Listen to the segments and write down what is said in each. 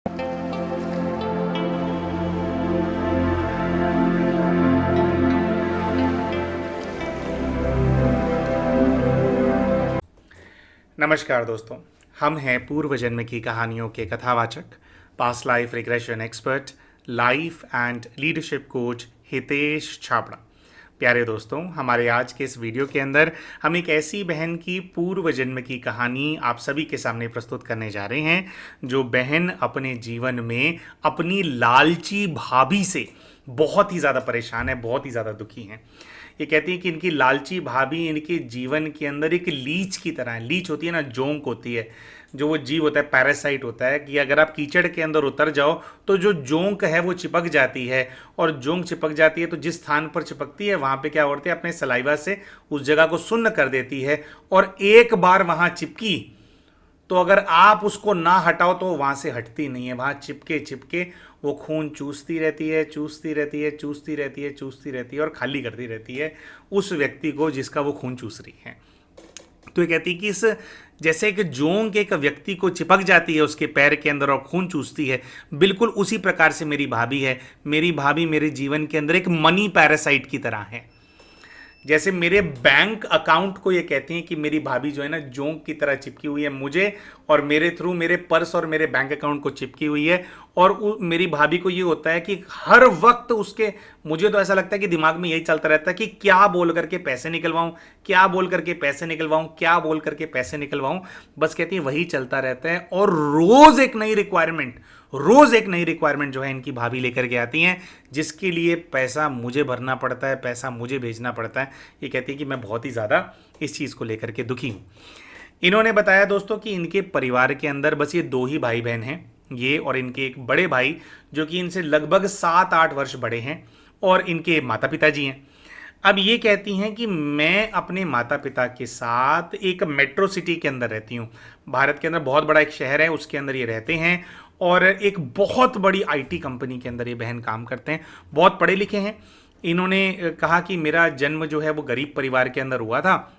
नमस्कार दोस्तों। हम हैं पूर्व जन्म की कहानियों के कथावाचक, past life regression expert, life and leadership coach Hitesh Chhabra. प्यारे दोस्तों, हमारे आज के इस वीडियो के अंदर हम एक ऐसी बहन की पूर्व जन्म की कहानी आप सभी के सामने प्रस्तुत करने जा रहे हैं, जो बहन अपने जीवन में अपनी लालची भाभी से बहुत ही ज़्यादा परेशान है, बहुत ही ज़्यादा दुखी हैं। ये कहती है कि इनकी लालची भाभी इनके जीवन के अंदर एक लीच की तरह है। लीच होती है ना, जोंक होती है, जो वो जीव होता है, पैरासाइट होता है, कि अगर आप कीचड़ के अंदर उतर जाओ तो जो जोंक है वो चिपक जाती है, और जोंक चिपक जाती है तो जिस स्थान पर चिपकती है वहाँ पे क्या होती है, अपने सलाइवा से उस जगह को सुन्न कर देती है। और एक बार वहाँ चिपकी तो अगर आप उसको ना हटाओ तो वहाँ से हटती नहीं है। वहाँ चिपके चिपके वो खून चूसती रहती है, चूसती रहती है, चूसती रहती है, चूसती रहती है, और खाली करती रहती है उस व्यक्ति को जिसका वो खून चूस रही है। तो ये कहती है कि इस जैसे एक जोंक एक व्यक्ति को चिपक जाती है उसके पैर के अंदर और खून चूसती है, बिल्कुल उसी प्रकार से मेरी भाभी है। मेरी भाभी मेरे जीवन के अंदर एक मनी पैरासाइट की तरह है। जैसे मेरे बैंक अकाउंट को ये कहती हैं कि मेरी भाभी जो है ना, जोंक की तरह चिपकी हुई है मुझे, और मेरे थ्रू मेरे पर्स और मेरे बैंक अकाउंट को चिपकी हुई है। और मेरी भाभी को ये होता है कि हर वक्त उसके, मुझे तो ऐसा लगता है कि दिमाग में यही चलता रहता है कि क्या बोल करके पैसे निकलवाऊं, क्या बोल करके पैसे निकलवाऊं, क्या बोल करके पैसे निकलवाऊं। बस कहती है वही चलता रहता है, और रोज एक नई रिक्वायरमेंट जो है इनकी भाभी लेकर के आती हैं, जिसके लिए पैसा मुझे भरना पड़ता है, पैसा मुझे भेजना पड़ता है। ये कहती है कि मैं बहुत ही ज़्यादा इस चीज़ को लेकर के दुखी हूँ। इन्होंने बताया दोस्तों कि इनके परिवार के अंदर बस ये 2 ही भाई बहन हैं, ये और इनके एक बड़े भाई जो कि इनसे लगभग 7-8 वर्ष बड़े हैं, और इनके माता पिता जी हैं। अब ये कहती हैं कि मैं अपने माता पिता के साथ एक मेट्रो सिटी के अंदर रहती हूँ। भारत के अंदर बहुत बड़ा एक शहर है, उसके अंदर ये रहते हैं, और एक बहुत बड़ी आईटी कंपनी के अंदर ये बहन काम करते हैं। बहुत पढ़े लिखे हैं। इन्होंने कहा कि मेरा जन्म जो है वो गरीब परिवार के अंदर हुआ था,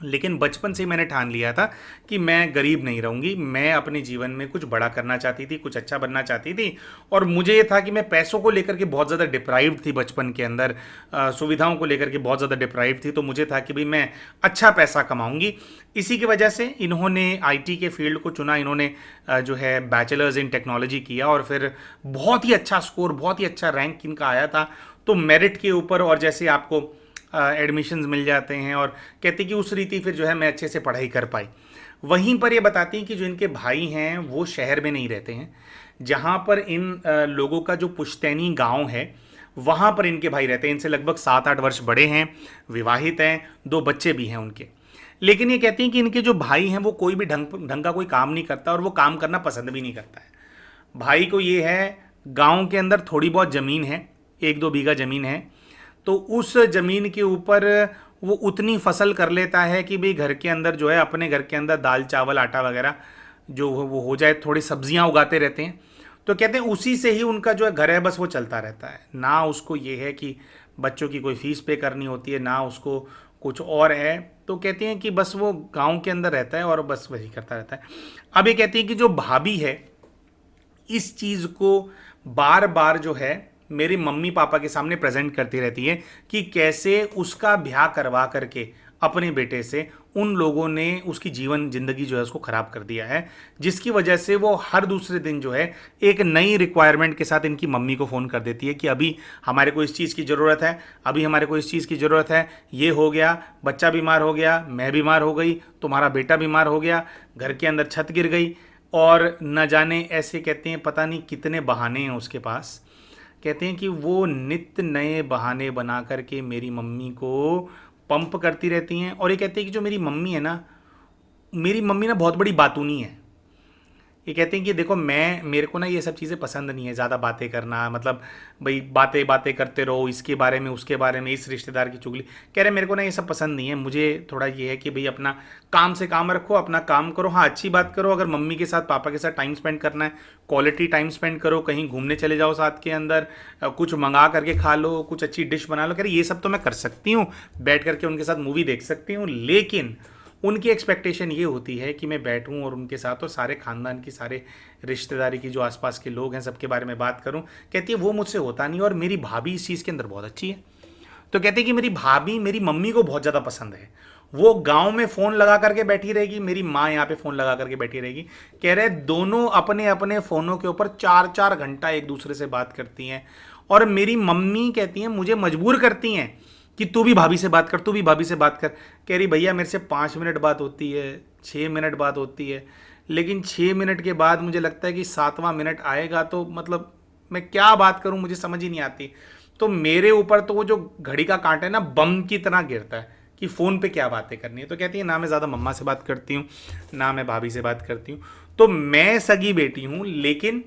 लेकिन बचपन से मैंने ठान लिया था कि मैं गरीब नहीं रहूंगी। मैं अपने जीवन में कुछ बड़ा करना चाहती थी, कुछ अच्छा बनना चाहती थी। और मुझे ये था कि मैं पैसों को लेकर के बहुत ज़्यादा डिप्राइव्ड थी बचपन के अंदर, सुविधाओं को लेकर के बहुत ज़्यादा डिप्राइव्ड थी। तो मुझे था कि भाई मैं अच्छा पैसा कमाऊंगी। इसी की वजह से इन्होंने आईटी के फील्ड को चुना। इन्होंने जो है बैचलर्स इन टेक्नोलॉजी किया, और फिर बहुत ही अच्छा स्कोर, बहुत ही अच्छा रैंक इनका आया था। तो मेरिट के ऊपर, और जैसे आपको एडमिशन्स मिल जाते हैं, और कहती कि उस रीति फिर जो है मैं अच्छे से पढ़ाई कर पाई। वहीं पर ये बताती हैं कि जो इनके भाई हैं वो शहर में नहीं रहते हैं, जहाँ पर इन लोगों का जो पुश्तैनी गांव है वहाँ पर इनके भाई रहते हैं। इनसे लगभग 7-8 वर्ष बड़े हैं, विवाहित हैं, 2 बच्चे भी हैं उनके। लेकिन ये कहती हैं कि इनके जो भाई हैं वो कोई भी ढंग का कोई काम नहीं करता, और वो काम करना पसंद भी नहीं करता है। भाई को ये है, गांव के अंदर थोड़ी बहुत ज़मीन है, 1-2 बीघा ज़मीन है, तो उस ज़मीन के ऊपर वो उतनी फसल कर लेता है कि भाई घर के अंदर जो है, अपने घर के अंदर दाल चावल आटा वगैरह जो वो हो जाए, थोड़ी सब्जियां उगाते रहते हैं। तो कहते हैं उसी से ही उनका जो है घर है बस वो चलता रहता है। ना उसको ये है कि बच्चों की कोई फीस पे करनी होती है, ना उसको कुछ और है। तो कहते हैं कि बस वो गांव के अंदर रहता है और बस वही करता रहता है। अब ये कहती है कि जो भाभी है, इस चीज़ को बार बार जो है मेरे मम्मी पापा के सामने प्रेजेंट करती रहती है कि कैसे उसका ब्याह करवा करके अपने बेटे से उन लोगों ने उसकी जीवन जिंदगी जो है उसको ख़राब कर दिया है, जिसकी वजह से वो हर दूसरे दिन जो है एक नई रिक्वायरमेंट के साथ इनकी मम्मी को फ़ोन कर देती है कि अभी हमारे को इस चीज़ की ज़रूरत है, अभी हमारे को इस चीज़ की ज़रूरत है, ये हो गया, बच्चा बीमार हो गया, मैं बीमार हो गई, तुम्हारा बेटा बीमार हो गया, घर के अंदर छत गिर गई, और न जाने ऐसे कहते हैं पता नहीं कितने बहाने हैं उसके पास। कहते हैं कि वो नित्य नए बहाने बना करके मेरी मम्मी को पंप करती रहती हैं। और ये कहते हैं कि जो मेरी मम्मी है ना, मेरी मम्मी ना बहुत बड़ी बातूनी है। ये कहते हैं कि देखो, मेरे को ना ये सब चीज़ें पसंद नहीं है, ज़्यादा बातें करना, मतलब भाई बातें बातें करते रहो, इसके बारे में उसके बारे में, इस रिश्तेदार की चुगली। कह रहे मेरे को ना ये सब पसंद नहीं है, मुझे थोड़ा ये है कि भाई अपना काम से काम रखो, अपना काम करो। हाँ, अच्छी बात करो, अगर मम्मी के साथ पापा के साथ टाइम स्पेंड करना है, क्वालिटी टाइम स्पेंड करो, कहीं घूमने चले जाओ साथ के अंदर, कुछ मंगा करके खा लो, कुछ अच्छी डिश बना लो। कह रहे ये सब तो मैं कर सकती हूँ, बैठ करके उनके साथ मूवी देख सकती हूँ, लेकिन उनकी एक्सपेक्टेशन ये होती है कि मैं बैठूं और उनके साथ और सारे खानदान की, सारे रिश्तेदारी की जो आसपास के लोग हैं सबके बारे में बात करूं। कहती है वो मुझसे होता नहीं, और मेरी भाभी इस चीज़ के अंदर बहुत अच्छी है। तो कहती है कि मेरी भाभी मेरी मम्मी को बहुत ज़्यादा पसंद है। वो गांव में फ़ोन लगा करके बैठी रहेगी, मेरी माँ यहाँ पे फ़ोन लगा करके बैठी रहेगी। कह रहे दोनों अपने अपने फ़ोनों के ऊपर 4-4 घंटा एक दूसरे से बात करती हैं। और मेरी मम्मी कहती हैं मुझे मजबूर करती हैं कि तू भी भाभी से बात कर, तू भी भाभी से बात कर। कह रही भैया मेरे से 5 मिनट बात होती है, 6 मिनट बात होती है, लेकिन 6 मिनट के बाद मुझे लगता है कि 7वां मिनट आएगा तो मतलब मैं क्या बात करूं, मुझे समझ ही नहीं आती। तो मेरे ऊपर तो वो जो घड़ी का कांटा है ना, बम की तरह गिरता है कि फ़ोन पे क्या बातें करनी है। तो कहती है ना मैं ज़्यादा मम्मा से बात करती हूँ, ना मैं भाभी से बात करती हूँ। तो मैं सगी बेटी हूँ, लेकिन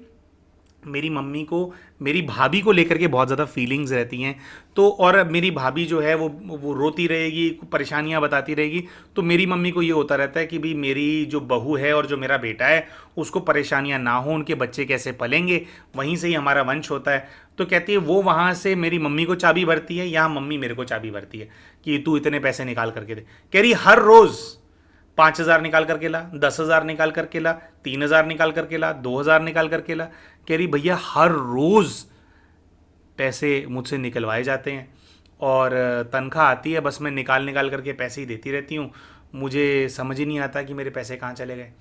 मेरी मम्मी को मेरी भाभी को लेकर के बहुत ज़्यादा फीलिंग्स रहती हैं। तो और मेरी भाभी जो है वो रोती रहेगी, परेशानियां बताती रहेगी। तो मेरी मम्मी को ये होता रहता है कि भाई मेरी जो बहू है और जो मेरा बेटा है उसको परेशानियां ना हो, उनके बच्चे कैसे पलेंगे, वहीं से ही हमारा वंश होता है। तो कहती है वो वहाँ से मेरी मम्मी को चाबी भरती है, यहाँ मम्मी मेरे को चाबी भरती है कि तू इतने पैसे निकाल करके दे। कह रही हर रोज़ 5,000 निकाल करके ला, 10,000 निकाल करके ला, 3,000 निकाल करके ला, 2,000 निकाल करके ला। कह रही भैया हर रोज़ पैसे मुझसे निकलवाए जाते हैं और तनख्वाह आती है, बस मैं निकाल निकाल करके पैसे ही देती रहती हूँ, मुझे समझ ही नहीं आता कि मेरे पैसे कहाँ चले गए।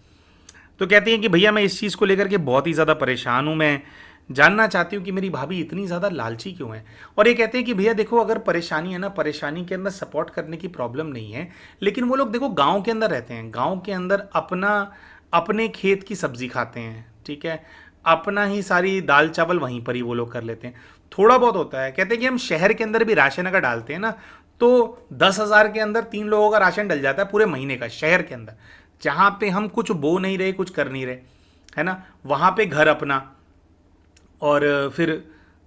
तो कहती हैं कि भैया मैं इस चीज़ को लेकर के बहुत ही ज़्यादा परेशान हूँ, मैं जानना चाहती हूँ कि मेरी भाभी इतनी ज़्यादा लालची क्यों है। और ये कहते हैं कि भैया देखो अगर परेशानी है ना, परेशानी के अंदर सपोर्ट करने की प्रॉब्लम नहीं है, लेकिन वो लोग देखो गांव के अंदर रहते हैं, गांव के अंदर अपना अपने खेत की सब्जी खाते हैं, ठीक है, अपना ही सारी दाल चावल वहीं पर ही वो लोग कर लेते हैं। थोड़ा बहुत होता है, कहते हैं कि हम शहर के अंदर भी राशन अगर डालते हैं ना तो 10,000 के अंदर 3 लोगों का राशन डल जाता है पूरे महीने का, शहर के अंदर जहाँ पे हम कुछ बो नहीं रहे, कुछ कर नहीं रहे, है ना, वहाँ पे घर अपना, और फिर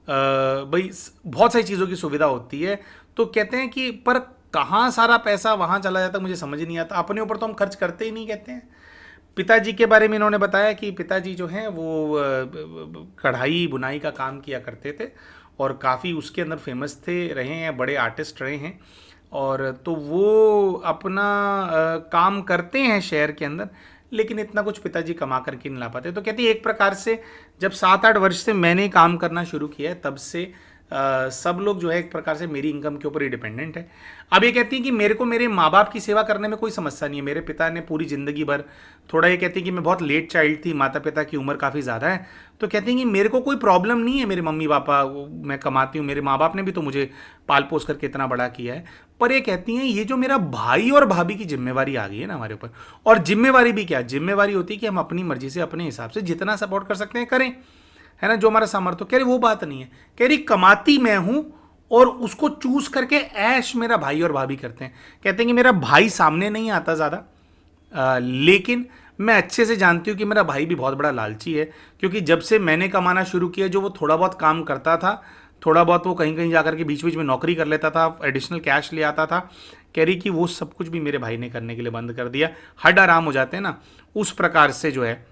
भाई बहुत सारी चीज़ों की सुविधा होती है। तो कहते हैं कि पर कहाँ सारा पैसा वहाँ चला जाता है मुझे समझ नहीं आता, अपने ऊपर तो हम खर्च करते ही नहीं। कहते हैं पिताजी के बारे में इन्होंने बताया कि पिताजी जो हैं वो कढ़ाई बुनाई का काम किया करते थे और काफ़ी उसके अंदर फेमस थे, रहे हैं, बड़े आर्टिस्ट रहे हैं। और तो वो अपना काम करते हैं शहर के अंदर, लेकिन इतना कुछ पिताजी कमा करके नहीं ला पाते। तो कहती है एक प्रकार से जब 7-8 वर्ष से मैंने काम करना शुरू किया है तब से सब लोग जो है एक प्रकार से मेरी इनकम के ऊपर ही डिपेंडेंट है। अब ये कहती हैं कि मेरे को मेरे माँ बाप की सेवा करने में कोई समस्या नहीं है, मेरे पिता ने पूरी ज़िंदगी भर, थोड़ा ये कहती हैं कि मैं बहुत लेट चाइल्ड थी, माता पिता की उम्र काफ़ी ज़्यादा है, तो कहती हैं कि मेरे को कोई प्रॉब्लम नहीं है, मेरे मम्मी पापा, मैं कमाती हूँ, मेरे माँ बाप ने भी तो मुझे पाल पोस करके इतना बड़ा किया है। पर ये कहती हैं ये जो मेरा भाई और भाभी की जिम्मेवारी आ गई है ना हमारे ऊपर, और जिम्मेवारी भी क्या, जिम्मेवारी होती है कि हम अपनी मर्जी से अपने हिसाब से जितना सपोर्ट कर सकते हैं करें, है ना, जो हमारा सामर्थ्य। कह रही वो बात नहीं है, कह रही कमाती मैं हूं और उसको चूज करके ऐश मेरा भाई और भाभी करते हैं। कहते हैं कि मेरा भाई सामने नहीं आता ज़्यादा, लेकिन मैं अच्छे से जानती हूँ कि मेरा भाई भी बहुत बड़ा लालची है, क्योंकि जब से मैंने कमाना शुरू किया, जो वो थोड़ा बहुत काम करता था, थोड़ा बहुत वो कहीं कहीं जाकर के बीच बीच में नौकरी कर लेता था, एडिशनल कैश ले आता था, कह रही कि वो सब कुछ भी मेरे भाई ने करने के लिए बंद कर दिया। हड आराम हो जाते हैं ना, उस प्रकार से जो है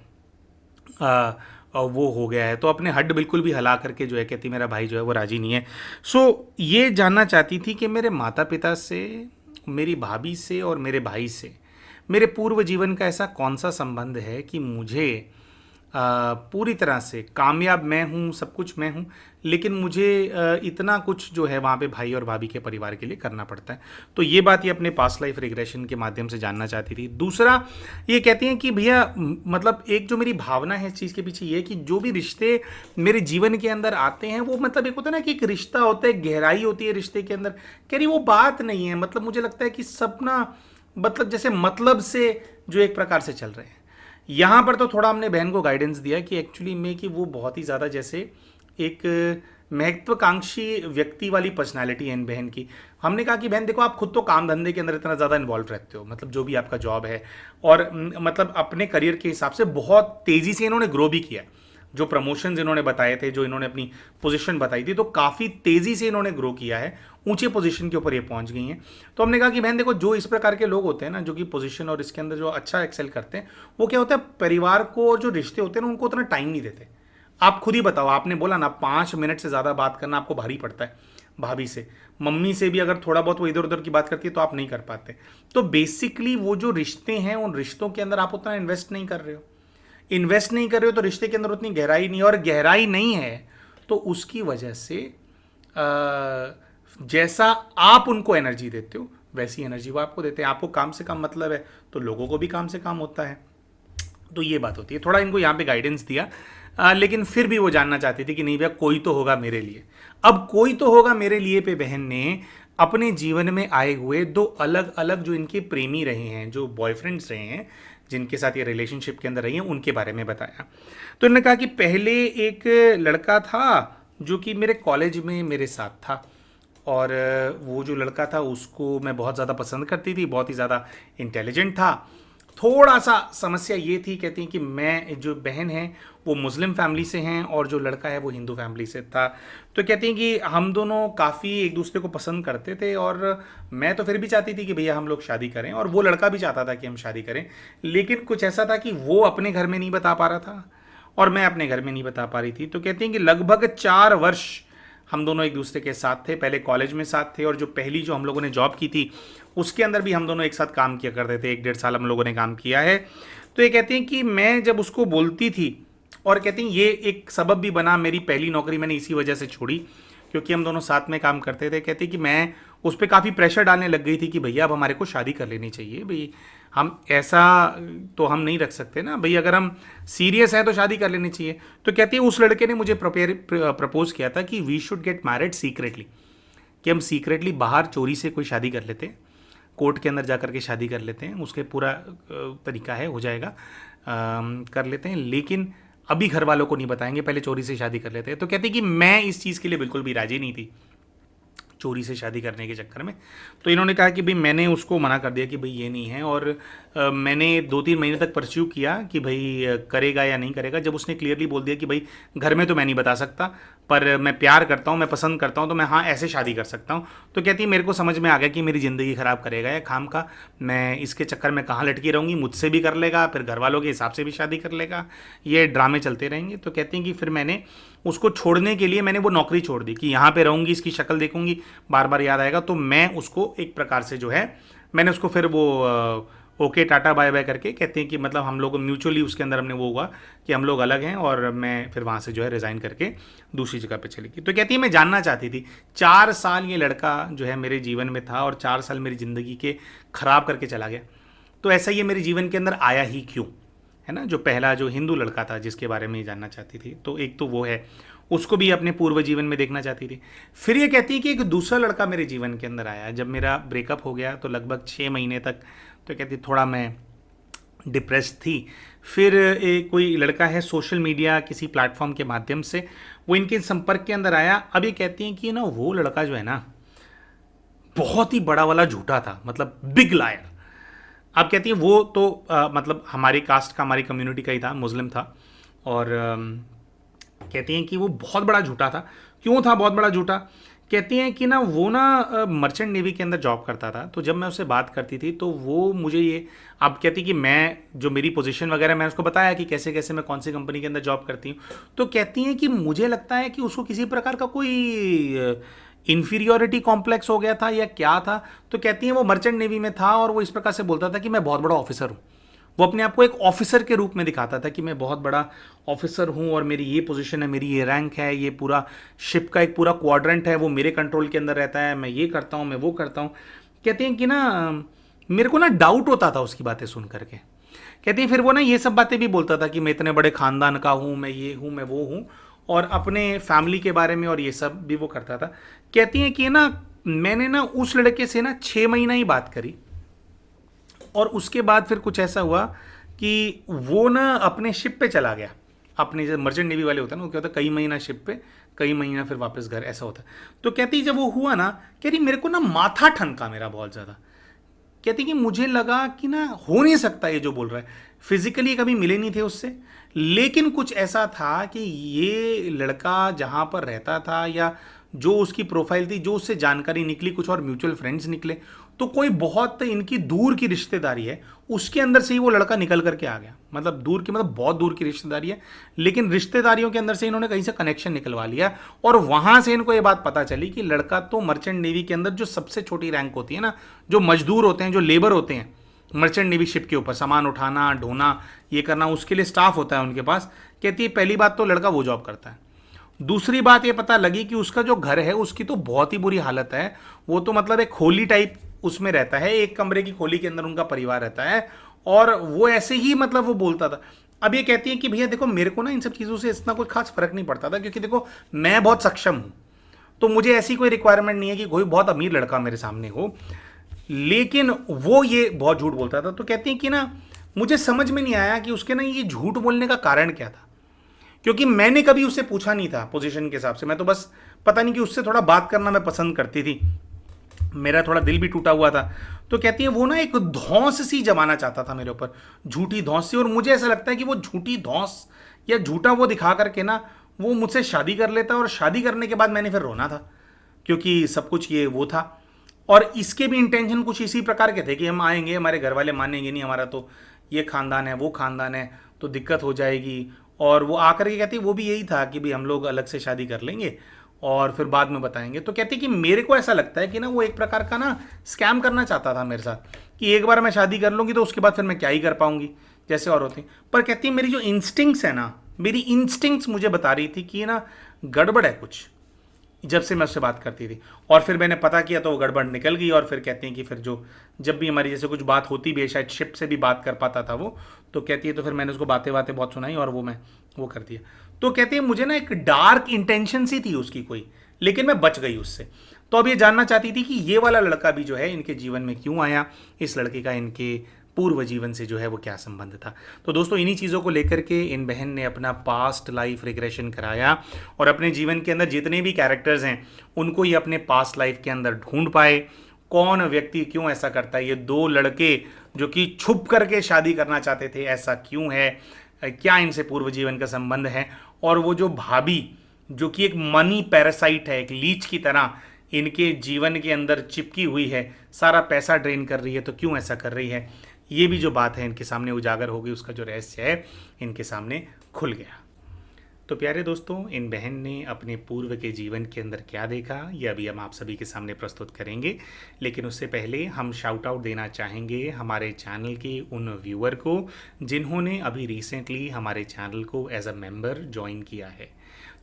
वो हो गया है। तो अपने हड बिल्कुल भी हिला करके जो है कहती मेरा भाई जो है वो राजी नहीं है। सो ये जानना चाहती थी कि मेरे माता पिता से, मेरी भाभी से और मेरे भाई से मेरे पूर्व जीवन का ऐसा कौन सा संबंध है कि मुझे पूरी तरह से कामयाब मैं हूँ, सब कुछ मैं हूँ, लेकिन मुझे इतना कुछ जो है वहाँ पे भाई और भाभी के परिवार के लिए करना पड़ता है। तो ये बात ये अपने पास्ट लाइफ रिग्रेशन के माध्यम से जानना चाहती थी। दूसरा ये कहती हैं कि भैया मतलब एक जो मेरी भावना है इस चीज़ के पीछे ये है कि जो भी रिश्ते मेरे जीवन के अंदर आते हैं वो मतलब एक होता है ना कि एक रिश्ता होता है, गहराई होती है रिश्ते के अंदर। कह रही वो बात नहीं है, मतलब मुझे लगता है कि सब ना मतलब जैसे मतलब से जो एक प्रकार से चल रहे हैं। यहाँ पर तो थोड़ा हमने बहन को गाइडेंस दिया कि एक्चुअली में कि वो बहुत ही ज़्यादा जैसे एक महत्वाकांक्षी व्यक्ति वाली पर्सनालिटी है इन बहन की। हमने कहा कि बहन देखो आप खुद तो काम धंधे के अंदर इतना ज़्यादा इन्वॉल्व रहते हो, मतलब जो भी आपका जॉब है, और मतलब अपने करियर के हिसाब से बहुत तेज़ी से इन्होंने ग्रो भी किया। जो प्रमोशंस इन्होंने बताए थे, जो इन्होंने अपनी पोजीशन बताई थी, तो काफ़ी तेज़ी से इन्होंने ग्रो किया है, ऊंचे पोजीशन के ऊपर ये पहुंच गई हैं। तो हमने कहा कि बहन देखो जो इस प्रकार के लोग होते हैं ना, जो कि पोजीशन और इसके अंदर जो अच्छा एक्सेल करते हैं, वो क्या होता है परिवार को जो रिश्ते होते हैं ना उनको उतना टाइम नहीं देते। आप खुद ही बताओ, आपने बोला ना 5 मिनट से ज़्यादा बात करना आपको भारी पड़ता है, भाभी से, मम्मी से भी अगर थोड़ा बहुत वो इधर उधर की बात करती है तो आप नहीं कर पाते। तो बेसिकली वो जो रिश्ते हैं उन रिश्तों के अंदर आप उतना इन्वेस्ट नहीं कर रहे हो, तो रिश्ते के अंदर उतनी गहराई नहीं है, और गहराई नहीं है तो उसकी वजह से जैसा आप उनको एनर्जी देते हो वैसी एनर्जी वो आपको देते हैं। आपको काम से काम मतलब है तो लोगों को भी काम से काम होता है। तो ये बात होती है। थोड़ा इनको यहाँ पे गाइडेंस दिया, लेकिन फिर भी वो जानना चाहती थी कि नहीं भैया कोई तो होगा मेरे लिए। अब कोई तो होगा मेरे लिए पे बहन ने अपने जीवन में आए हुए दो अलग अलग जो इनके प्रेमी रहे हैं, जो बॉयफ्रेंड्स रहे हैं, जिनके साथ ये रिलेशनशिप के अंदर रही हैं, उनके बारे में बताया। तो इन्होंने कहा कि पहले एक लड़का था जो कि मेरे कॉलेज में मेरे साथ था, और वो जो लड़का था उसको मैं बहुत ज़्यादा पसंद करती थी, बहुत ही ज़्यादा इंटेलिजेंट था। थोड़ा सा समस्या ये थी, कहती हैं कि मैं जो बहन है वो मुस्लिम फैमिली से हैं और जो लड़का है वो हिंदू फैमिली से था। तो कहती हैं कि हम दोनों काफ़ी एक दूसरे को पसंद करते थे, और मैं तो फिर भी चाहती थी कि भैया हम लोग शादी करें, और वो लड़का भी चाहता था कि हम शादी करें। लेकिन कुछ ऐसा था कि वो अपने घर में नहीं बता पा रहा था और मैं अपने घर में नहीं बता पा रही थी। तो कहती हैं कि लगभग 4 वर्ष हम दोनों एक दूसरे के साथ थे, पहले कॉलेज में साथ थे, और जो पहली जो हम लोगों ने जॉब की थी उसके अंदर भी हम दोनों एक साथ काम किया करते थे। 1-1.5 साल हम लोगों ने काम किया है। तो ये कहती हैं कि मैं जब उसको बोलती थी, और कहती हैं ये एक सबब भी बना, मेरी पहली नौकरी मैंने इसी वजह से छोड़ी क्योंकि हम दोनों साथ में काम करते थे। कहती कि मैं उस पर काफ़ी प्रेशर डालने लग गई थी कि भैया अब हमारे को शादी कर लेनी चाहिए भाई, हम ऐसा तो हम नहीं रख सकते ना भाई, अगर हम सीरियस हैं तो शादी कर लेनी चाहिए। तो कहती है उस लड़के ने मुझे प्रपोज किया था कि we should get married secretly, कि हम सीक्रेटली बाहर चोरी से कोई शादी कर लेते हैं, कोर्ट के अंदर जा कर के शादी कर लेते हैं, उसके पूरा तरीका है, हो जाएगा, कर लेते हैं, लेकिन अभी घर वालों को नहीं बताएंगे, पहले चोरी से शादी कर लेते हैं। तो कहती कि मैं इस चीज़ के लिए बिल्कुल भी राजी नहीं थी, चोरी से शादी करने के चक्कर में। तो इन्होंने कहा कि भाई मैंने उसको मना कर दिया कि भाई ये नहीं है, और मैंने 2-3 महीने तक परस्यू किया कि भाई करेगा या नहीं करेगा। जब उसने क्लियरली बोल दिया कि भाई घर में तो मैं नहीं बता सकता, पर मैं प्यार करता हूँ, मैं पसंद करता हूँ, तो मैं हाँ ऐसे शादी कर सकता हूँ। तो कहती है मेरे को समझ में आ गया कि मेरी ज़िंदगी ख़राब करेगा या खाम का, मैं इसके चक्कर में कहाँ लटकी रहूँगी, मुझसे भी कर लेगा, फिर घर वालों के हिसाब से भी शादी कर लेगा, ये ड्रामे चलते रहेंगे। तो कहती हैं कि फिर मैंने उसको छोड़ने के लिए मैंने वो नौकरी छोड़ दी कि यहाँ पे रहूँगी, इसकी शक्ल देखूंगी, बार बार याद आएगा। तो मैं उसको एक प्रकार से जो है मैंने उसको फिर वो ओके टाटा बाय बाय करके, कहते हैं कि मतलब हम लोग म्यूचुअली उसके अंदर हमने वो हुआ कि हम लोग अलग हैं, और मैं फिर वहाँ से जो है रिज़ाइन करके दूसरी जगह पे चली गई। तो कहती है मैं जानना चाहती थी, 4 साल ये लड़का जो है मेरे जीवन में था और 4 साल मेरी ज़िंदगी के ख़राब करके चला गया, तो ऐसा ये मेरे जीवन के अंदर आया ही क्यों, है ना। जो पहला जो हिंदू लड़का था जिसके बारे में ये जानना चाहती थी, तो एक तो वो है, उसको भी अपने पूर्व जीवन में देखना चाहती थी। फिर ये कहती है कि एक दूसरा लड़का मेरे जीवन के अंदर आया जब मेरा ब्रेकअप हो गया, तो लगभग 6 महीने तक, तो कहती थोड़ा मैं डिप्रेस थी। फिर एक कोई लड़का है सोशल मीडिया किसी प्लेटफॉर्म के माध्यम से वो इनके संपर्क के अंदर आया। अब ये कहती हैं कि ना वो लड़का जो है ना बहुत ही बड़ा वाला झूठा था, मतलब बिग लायर। आप कहती हैं वो तो मतलब हमारी कास्ट का, हमारी कम्युनिटी का ही था, मुस्लिम था, और कहती हैं कि वो बहुत बड़ा झूठा था। क्यों था बहुत बड़ा झूठा? कहती हैं कि ना वो ना मर्चेंट नेवी के अंदर जॉब करता था। तो जब मैं उससे बात करती थी तो वो मुझे ये, आप कहती कि मैं जो मेरी पोजीशन वगैरह मैंने उसको बताया कि कैसे कैसे मैं कौन सी कंपनी के अंदर जॉब करती हूँ। तो कहती हैं कि मुझे लगता है कि उसको किसी प्रकार का कोई इन्फीरियोरिटी कॉम्प्लेक्स हो गया था या क्या था। तो कहती हैं वो मर्चेंट नेवी में था और वो इस प्रकार से बोलता था कि मैं बहुत बड़ा ऑफिसर हूँ। वो अपने आप को एक ऑफिसर के रूप में दिखाता था कि मैं बहुत बड़ा ऑफिसर हूँ और मेरी ये पोजीशन है, मेरी ये रैंक है, ये पूरा शिप का एक पूरा क्वाड्रेंट है वो मेरे कंट्रोल के अंदर रहता है, मैं ये करता हूँ, मैं वो करता हूँ। कहती हैं कि ना मेरे को ना डाउट होता था उसकी बातें सुन करके। कहती हैं फिर वो ना ये सब बातें भी बोलता था कि मैं इतने बड़े खानदान का हूँ, मैं ये हूँ, मैं वो हूँ, और अपने फैमिली के बारे में और ये सब भी वो करता था। कहती हैं कि ना मैंने ना उस लड़के से ना 6 महीना ही बात करी, और उसके बाद फिर कुछ ऐसा हुआ कि वो ना अपने शिप पे चला गया। अपने जो मर्चेंट नेवी वाले होते हैं ना, वो क्या होता है कई महीना शिप पे, कई महीना फिर वापस घर, ऐसा होता है। तो कहती जब वो हुआ ना, कह रही मेरे को ना माथा ठनका मेरा बहुत ज़्यादा। कहती कि मुझे लगा कि ना हो नहीं सकता ये जो बोल रहा है। फिजिकली कभी मिले नहीं थे उससे, लेकिन कुछ ऐसा था कि ये लड़का जहाँ पर रहता था या जो उसकी प्रोफाइल थी, जो उससे जानकारी निकली, कुछ और म्यूचुअल फ्रेंड्स निकले, तो कोई बहुत इनकी दूर की रिश्तेदारी है, उसके अंदर से ही वो लड़का निकल करके आ गया। मतलब दूर की, मतलब बहुत दूर की रिश्तेदारी है, लेकिन रिश्तेदारियों के अंदर से इन्होंने कहीं से कनेक्शन निकलवा लिया और वहां से इनको ये बात पता चली कि लड़का तो मर्चेंट नेवी के अंदर जो सबसे छोटी रैंक होती है ना, जो मजदूर होते हैं, जो लेबर होते हैं मर्चेंट नेवी शिप के ऊपर, सामान उठाना, ढोना, ये करना, उसके लिए स्टाफ होता है उनके पास। कहती है पहली बात तो लड़का वो जॉब करता है। दूसरी बात ये पता लगी कि उसका जो घर है उसकी तो बहुत ही बुरी हालत है। वो तो मतलब एक खोली टाइप उसमें रहता है, एक कमरे की खोली के अंदर उनका परिवार रहता है, और वो ऐसे ही मतलब वो बोलता था। अब ये कहती है कि भैया देखो मेरे को ना इन सब चीज़ों से इतना कोई खास फर्क नहीं पड़ता था, क्योंकि देखो मैं बहुत सक्षम हूँ, तो मुझे ऐसी कोई रिक्वायरमेंट नहीं है कि कोई बहुत अमीर लड़का मेरे सामने हो। लेकिन वो ये बहुत झूठ बोलता था। तो कहती है कि ना मुझे समझ में नहीं आया कि उसके ना ये झूठ बोलने का कारण क्या था, क्योंकि मैंने कभी उससे पूछा नहीं था पोजीशन के हिसाब से। मैं तो बस पता नहीं कि उससे थोड़ा बात करना मैं पसंद करती थी, मेरा थोड़ा दिल भी टूटा हुआ था। तो कहती है वो ना एक धौंस सी जमाना चाहता था मेरे ऊपर, झूठी धौंस सी, और मुझे ऐसा लगता है कि वो झूठी धौंस या झूठा वो दिखा करके ना वो मुझसे शादी कर लेता, और शादी करने के बाद मैंने फिर रोना था, क्योंकि सब कुछ ये वो था। और इसके भी इंटेंशन कुछ इसी प्रकार के थे कि हम आएंगे, हमारे घर वाले मानेंगे नहीं, हमारा तो ये खानदान है वो खानदान है, तो दिक्कत हो जाएगी। और वो आकर के कहती वो भी यही था कि भाई हम लोग अलग से शादी कर लेंगे और फिर बाद में बताएंगे। तो कहती कि मेरे को ऐसा लगता है कि ना वो एक प्रकार का ना स्कैम करना चाहता था मेरे साथ, कि एक बार मैं शादी कर लूँगी तो उसके बाद फिर मैं क्या ही कर पाऊंगी, जैसे और होती। पर कहती है मेरी जो इंस्टिंक्ट्स है ना, मेरी इंस्टिंक्ट्स मुझे बता रही थी कि ये ना गड़बड़ है कुछ, जब से मैं उससे बात करती थी। और फिर मैंने पता किया तो वो गड़बड़ निकल गई। और फिर कहती हैं कि फिर जो जब भी हमारी जैसे कुछ बात होती भी है, शायद शिप से भी बात कर पाता था वो, तो कहती है तो फिर मैंने उसको बातें बातें बहुत सुनाई और वो कर दिया। तो कहती है मुझे ना एक डार्क इंटेंशन सी थी उसकी कोई, लेकिन मैं बच गई उससे। तो अब ये जानना चाहती थी कि ये वाला लड़का भी जो है इनके जीवन में क्यों आया, इस लड़के का इनके पूर्व जीवन से जो है वो क्या संबंध था। तो दोस्तों इन्हीं चीज़ों को लेकर के इन बहन ने अपना पास्ट लाइफ रिग्रेशन कराया, और अपने जीवन के अंदर जितने भी कैरेक्टर्स हैं उनको ये अपने पास्ट लाइफ के अंदर ढूंढ पाए। कौन व्यक्ति क्यों ऐसा करता है, ये दो लड़के जो कि छुप करके शादी करना चाहते थे ऐसा क्यों है, क्या इनसे पूर्व जीवन का संबंध है, और वो जो भाभी जो कि एक मनी पैरासाइट है, एक लीच की तरह इनके जीवन के अंदर चिपकी हुई है, सारा पैसा ड्रेन कर रही है, तो क्यों ऐसा कर रही है, ये भी जो बात है इनके सामने उजागर हो गई, उसका जो रहस्य है इनके सामने खुल गया। तो प्यारे दोस्तों इन बहन ने अपने पूर्व के जीवन के अंदर क्या देखा, ये अभी हम आप सभी के सामने प्रस्तुत करेंगे। लेकिन उससे पहले हम शाउट आउट देना चाहेंगे हमारे चैनल के उन व्यूअर को जिन्होंने अभी रिसेंटली हमारे चैनल को एज अ मेंबर ज्वाइन किया है।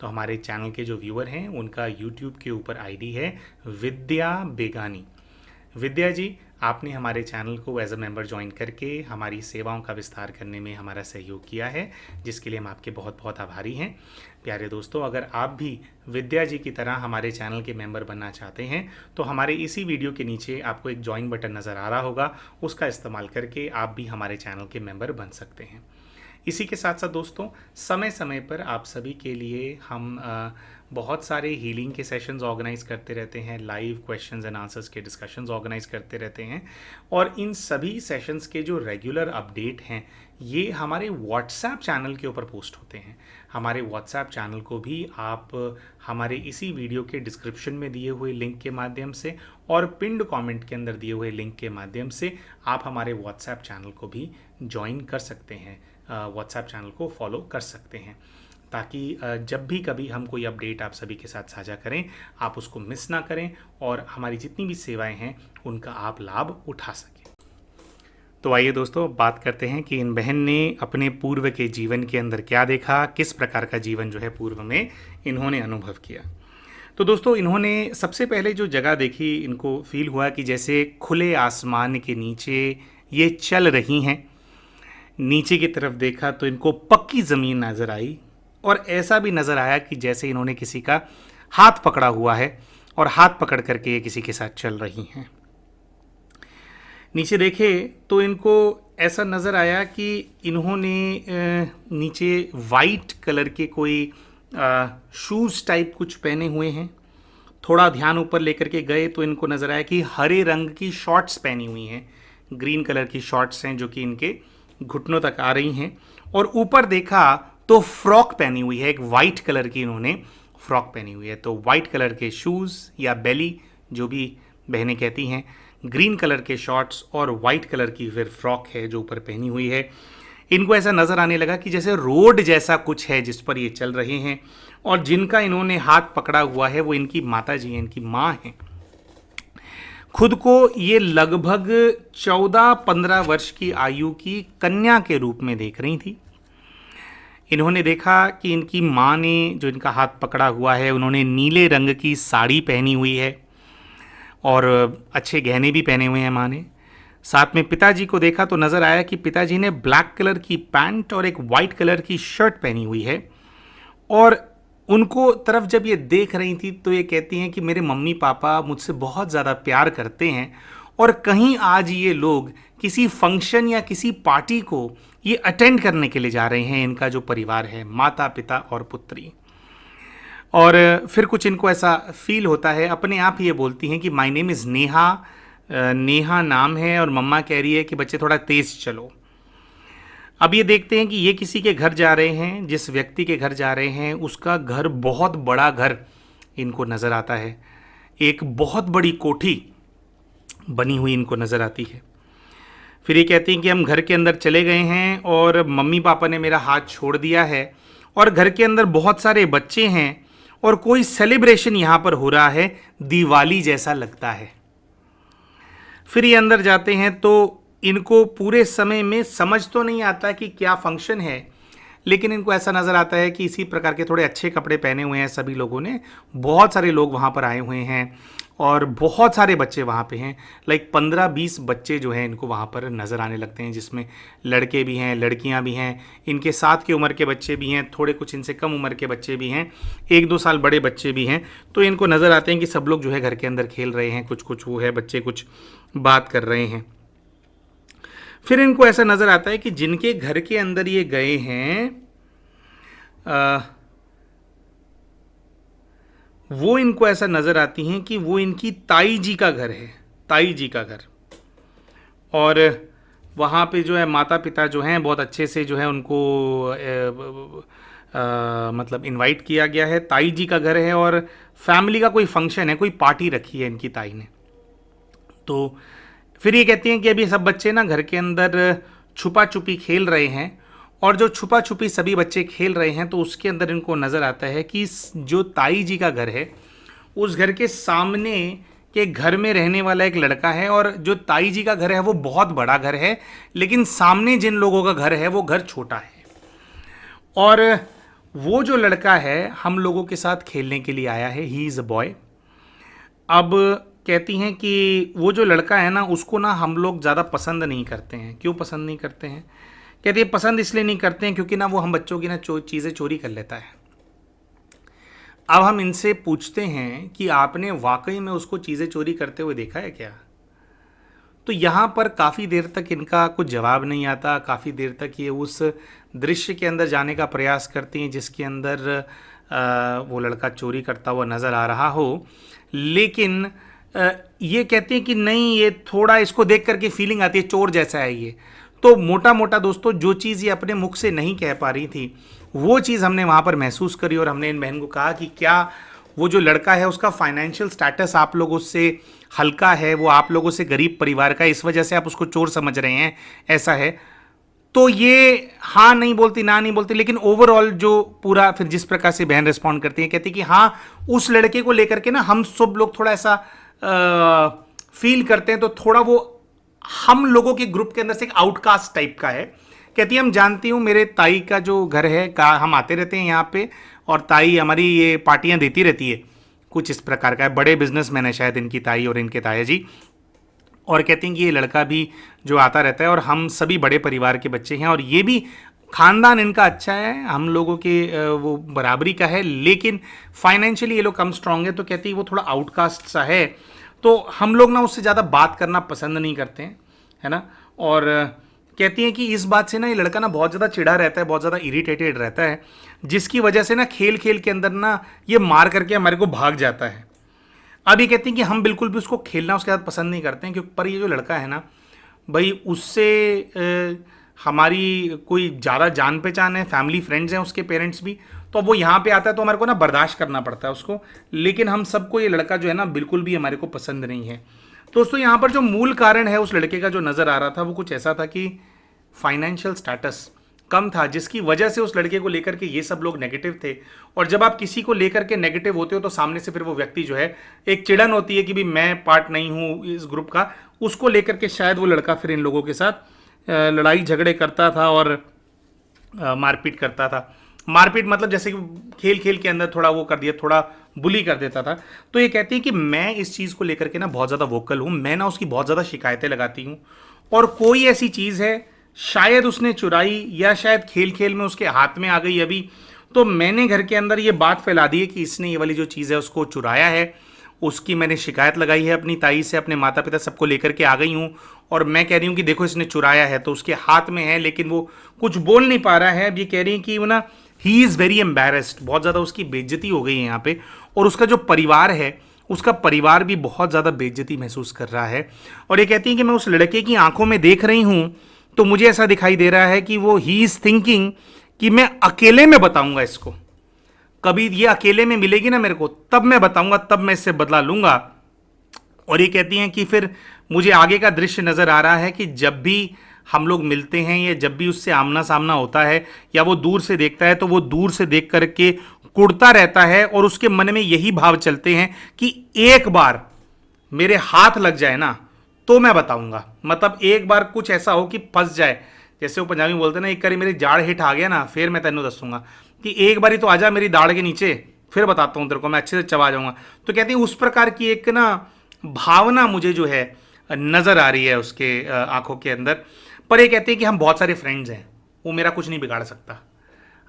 तो हमारे चैनल के जो व्यूअर हैं उनका यूट्यूब के ऊपर आईडी है विद्या बेगानी। विद्या जी, आपने हमारे चैनल को एज अ मेंबर ज्वाइन करके हमारी सेवाओं का विस्तार करने में हमारा सहयोग किया है, जिसके लिए हम आपके बहुत बहुत आभारी हैं। प्यारे दोस्तों, अगर आप भी विद्या जी की तरह हमारे चैनल के मेंबर बनना चाहते हैं तो हमारे इसी वीडियो के नीचे आपको एक ज्वाइन बटन नज़र आ रहा होगा, उसका इस्तेमाल करके आप भी हमारे चैनल के मेंबर बन सकते हैं। इसी के साथ साथ दोस्तों समय समय पर आप सभी के लिए हम बहुत सारे हीलिंग के सेशंस ऑर्गेनाइज करते रहते हैं, लाइव क्वेश्चंस एंड आंसर्स के डिस्कशंस ऑर्गेनाइज करते रहते हैं, और इन सभी सेशंस के जो रेगुलर अपडेट हैं ये हमारे व्हाट्सएप चैनल के ऊपर पोस्ट होते हैं। हमारे व्हाट्सएप चैनल को भी आप हमारे इसी वीडियो के डिस्क्रिप्शन में दिए हुए लिंक के माध्यम से और पिंड कमेंट के अंदर दिए हुए लिंक के माध्यम से आप हमारे व्हाट्सएप चैनल को भी ज्वाइन कर सकते हैं, व्हाट्सएप चैनल को फॉलो कर सकते हैं, ताकि जब भी कभी हम कोई अपडेट आप सभी के साथ साझा करें आप उसको मिस ना करें और हमारी जितनी भी सेवाएं हैं उनका आप लाभ उठा सकें। तो आइए दोस्तों बात करते हैं कि इन बहन ने अपने पूर्व के जीवन के अंदर क्या देखा, किस प्रकार का जीवन जो है पूर्व में इन्होंने अनुभव किया। तो दोस्तों इन्होंने सबसे पहले जो जगह देखी इनको फील हुआ कि जैसे खुले आसमान के नीचे ये चल रही हैं। नीचे की तरफ देखा तो इनको पक्की ज़मीन नज़र आई, और ऐसा भी नज़र आया कि जैसे इन्होंने किसी का हाथ पकड़ा हुआ है और हाथ पकड़ करके ये किसी के साथ चल रही हैं। नीचे देखे तो इनको ऐसा नज़र आया कि इन्होंने नीचे वाइट कलर के कोई शूज़ टाइप कुछ पहने हुए हैं। थोड़ा ध्यान ऊपर लेकर के गए तो इनको नज़र आया कि हरे रंग की शॉर्ट्स पहनी हुई हैं, ग्रीन कलर की शॉर्ट्स हैं जो कि इनके घुटनों तक आ रही हैं। और ऊपर देखा तो फ्रॉक पहनी हुई है, एक वाइट कलर की इन्होंने फ्रॉक पहनी हुई है। तो वाइट कलर के शूज़ या बेली जो भी बहनें कहती हैं, ग्रीन कलर के शॉर्ट्स और वाइट कलर की फिर फ्रॉक है जो ऊपर पहनी हुई है। इनको ऐसा नज़र आने लगा कि जैसे रोड जैसा कुछ है जिस पर ये चल रहे हैं, और जिनका इन्होंने हाथ पकड़ा हुआ है वो इनकी माता जी हैं, इनकी माँ हैं। खुद को ये लगभग 14-15 वर्ष की आयु की कन्या के रूप में देख रही थी। इन्होंने देखा कि इनकी माँ ने जो इनका हाथ पकड़ा हुआ है, उन्होंने नीले रंग की साड़ी पहनी हुई है और अच्छे गहने भी पहने हुए हैं माँ ने। साथ में पिताजी को देखा तो नज़र आया कि पिताजी ने ब्लैक कलर की पैंट और एक वाइट कलर की शर्ट पहनी हुई है। और उनको तरफ जब ये देख रही थी तो ये कहती हैं कि मेरे मम्मी पापा मुझसे बहुत ज़्यादा प्यार करते हैं, और कहीं आज ये लोग किसी फंक्शन या किसी पार्टी को ये अटेंड करने के लिए जा रहे हैं, इनका जो परिवार है, माता पिता और पुत्री। और फिर कुछ इनको ऐसा फील होता है, अपने आप ही ये बोलती हैं कि my name is Neha, Neha नाम है, और मम्मा कह रही है कि बच्चे थोड़ा तेज़ चलो। अब ये देखते हैं कि ये किसी के घर जा रहे हैं, जिस व्यक्ति के घर जा रहे हैं उसका घर बहुत बड़ा घर इनको नज़र आता है। एक बहुत बड़ी कोठी बनी हुई इनको नज़र आती है। फिर ये कहती हैं कि हम घर के अंदर चले गए हैं और मम्मी पापा ने मेरा हाथ छोड़ दिया है, और घर के अंदर बहुत सारे बच्चे हैं और कोई सेलिब्रेशन यहाँ पर हो रहा है, दिवाली जैसा लगता है। फिर ये अंदर जाते हैं तो इनको पूरे समय में समझ तो नहीं आता कि क्या फंक्शन है, लेकिन इनको ऐसा नज़र आता है कि इसी प्रकार के थोड़े अच्छे कपड़े पहने हुए हैं सभी लोगों ने। बहुत सारे लोग वहाँ पर आए हुए हैं और बहुत सारे बच्चे वहाँ पे हैं। लाइक 15-20 बच्चे जो हैं इनको वहाँ पर नज़र आने लगते हैं, जिसमें लड़के भी हैं, लड़कियाँ भी हैं, इनके साथ की उम्र के बच्चे भी हैं, थोड़े कुछ इनसे कम उम्र के बच्चे भी हैं, 1-2 साल बड़े बच्चे भी हैं। तो इनको नज़र आते हैं कि सब लोग जो है घर के अंदर खेल रहे हैं, कुछ कुछ वो है, बच्चे कुछ बात कर रहे हैं। फिर इनको ऐसा नज़र आता है कि जिनके घर के अंदर ये गए हैं वो इनको ऐसा नज़र आती हैं कि वो इनकी ताई जी का घर है, ताई जी का घर। और वहाँ पे जो है माता पिता जो हैं बहुत अच्छे से जो है उनको मतलब इनवाइट किया गया है। ताई जी का घर है और फैमिली का कोई फंक्शन है, कोई पार्टी रखी है इनकी ताई ने। तो फिर ये कहती हैं कि अभी सब बच्चे ना घर के अंदर छुपा छुपी खेल रहे हैं, और जो छुपा छुपी सभी बच्चे खेल रहे हैं तो उसके अंदर इनको नज़र आता है कि जो ताई जी का घर है उस घर के सामने के घर में रहने वाला एक लड़का है, और जो ताई जी का घर है वो बहुत बड़ा घर है, लेकिन सामने जिन लोगों का घर है वो घर छोटा है। और वो जो लड़का है हम लोगों के साथ खेलने के लिए आया है, ही इज़ अ बॉय। अब कहती हैं कि वो जो लड़का है ना उसको ना हम लोग ज़्यादा पसंद नहीं करते हैं। क्यों पसंद नहीं करते हैं? कहती है पसंद इसलिए नहीं करते हैं क्योंकि ना वो हम बच्चों की ना चीज़ें चोरी कर लेता है। अब हम इनसे पूछते हैं कि आपने वाकई में उसको चीज़ें चोरी करते हुए देखा है क्या? तो यहाँ पर काफ़ी देर तक इनका कुछ जवाब नहीं आता। काफ़ी देर तक ये उस दृश्य के अंदर जाने का प्रयास करती हैं जिसके अंदर वो लड़का चोरी करता हुआ नज़र आ रहा हो, लेकिन ये कहते हैं कि नहीं, ये थोड़ा इसको देख करके फीलिंग आती है चोर जैसा है ये। तो मोटा मोटा दोस्तों जो चीज़ ये अपने मुख से नहीं कह पा रही थी वो चीज़ हमने वहाँ पर महसूस करी, और हमने इन बहन को कहा कि क्या वो जो लड़का है उसका फाइनेंशियल स्टेटस आप लोगों से हल्का है, वो आप लोगों से गरीब परिवार का है, इस वजह से आप उसको चोर समझ रहे हैं, ऐसा है? तो ये हाँ नहीं बोलती, ना नहीं बोलती, लेकिन ओवरऑल जो पूरा फिर जिस प्रकार से बहन रिस्पॉन्ड करती है, कहती कि हाँ उस लड़के को लेकर के ना हम सब लोग थोड़ा ऐसा फील करते हैं, तो थोड़ा वो हम लोगों के ग्रुप के अंदर से एक आउटकास्ट टाइप का है। कहती है हम जानती हूँ मेरे ताई का जो घर है का हम आते रहते हैं यहाँ पे, और ताई हमारी ये पार्टियाँ देती रहती है, कुछ इस प्रकार का है। बड़े बिजनेसमैन है शायद इनकी ताई और इनके ताया जी। और कहती हैं कि ये लड़का भी जो आता रहता है और हम सभी बड़े परिवार के बच्चे हैं, और ये भी ख़ानदान इनका अच्छा है, हम लोगों के वो बराबरी का है, लेकिन फाइनेंशियली ये लोग कम स्ट्रांग है। तो कहती है वो थोड़ा आउटकास्ट सा है, तो हम लोग ना उससे ज़्यादा बात करना पसंद नहीं करते हैं, है ना। और कहती हैं कि इस बात से ना ये लड़का ना बहुत ज़्यादा चिढ़ा रहता है, बहुत ज़्यादा इरिटेटेड रहता है, जिसकी वजह से ना खेल खेल के अंदर ना ये मार करके हमारे को भाग जाता है। अब ये कहती हैं कि हम बिल्कुल भी उसको खेलना उसके साथ पसंद नहीं करते हैं, क्योंकि पर ये जो लड़का है ना भाई उससे हमारी कोई ज़्यादा जान पहचान है, फैमिली फ्रेंड्स हैं उसके पेरेंट्स भी, तो अब वो यहाँ पे आता है तो हमारे को ना बर्दाश्त करना पड़ता है उसको, लेकिन हम सबको ये लड़का जो है ना बिल्कुल भी हमारे को पसंद नहीं है। दोस्तों यहाँ पर जो मूल कारण है उस लड़के का जो नज़र आ रहा था वो कुछ ऐसा था कि फाइनेंशियल स्टेटस कम था, जिसकी वजह से उस लड़के को लेकर के ये सब लोग नेगेटिव थे। और जब आप किसी को लेकर के नेगेटिव होते हो तो सामने से फिर वो व्यक्ति जो है, एक चिड़न होती है कि भी मैं पार्ट नहीं हूँ इस ग्रुप का, उसको लेकर के शायद वो लड़का फिर इन लोगों के साथ लड़ाई झगड़े करता था और मारपीट करता था। मारपीट मतलब जैसे कि खेल खेल के अंदर थोड़ा वो कर दिया, थोड़ा बुली कर देता था। तो ये कहती है कि मैं इस चीज़ को लेकर के ना बहुत ज़्यादा वोकल हूँ, मैं ना उसकी बहुत ज़्यादा शिकायतें लगाती हूँ, और कोई ऐसी चीज़ है शायद उसने चुराई या शायद खेल खेल में उसके हाथ में आ गई अभी, तो मैंने घर के अंदर ये बात फैला दी है कि इसने ये वाली जो चीज़ है उसको चुराया है। उसकी मैंने शिकायत लगाई है अपनी ताई से, अपने माता पिता सबको लेकर के आ गई हूँ, और मैं कह रही हूँ कि देखो इसने चुराया है, तो उसके हाथ में है लेकिन वो कुछ बोल नहीं पा रहा है। अब ये कह रही है कि वो ना ही इज़ वेरी एम्बेरस्ड, बहुत ज़्यादा उसकी बेइज्जती हो गई है यहाँ पे, और उसका जो परिवार है उसका परिवार भी बहुत ज़्यादा बेइज्जती महसूस कर रहा है। और ये कहती है कि मैं उस लड़के की आंखों में देख रही हूँ तो मुझे ऐसा दिखाई दे रहा है कि वो ही इज़ थिंकिंग कि मैं अकेले में बताऊंगा इसको, कभी ये अकेले में मिलेगी ना मेरे को तब मैं बताऊंगा, तब मैं इससे बदला लूंगा। और ये कहती हैं कि फिर मुझे आगे का दृश्य नज़र आ रहा है कि जब भी हम लोग मिलते हैं या जब भी उससे आमना सामना होता है या वो दूर से देखता है तो वो दूर से देख करके कुड़ता रहता है, और उसके मन में यही भाव चलते हैं कि एक बार मेरे हाथ लग जाए ना तो मैं बताऊंगा, मतलब एक बार कुछ ऐसा हो कि फंस जाए, जैसे वो पंजाबी में बोलते हैं ना, एक बारी मेरी जाड़ हिट आ गया ना फिर मैं तेनों दसूंगा, कि एक बारी तो आजा मेरी दाढ़ के नीचे फिर बताता हूँ तेरे को, मैं अच्छे से चबा जाऊंगा। तो कहती है उस प्रकार की एक ना भावना मुझे जो है नज़र आ रही है उसके आंखों के अंदर। पर ये कहती है कि हम बहुत सारे फ्रेंड्स हैं, वो मेरा कुछ नहीं बिगाड़ सकता,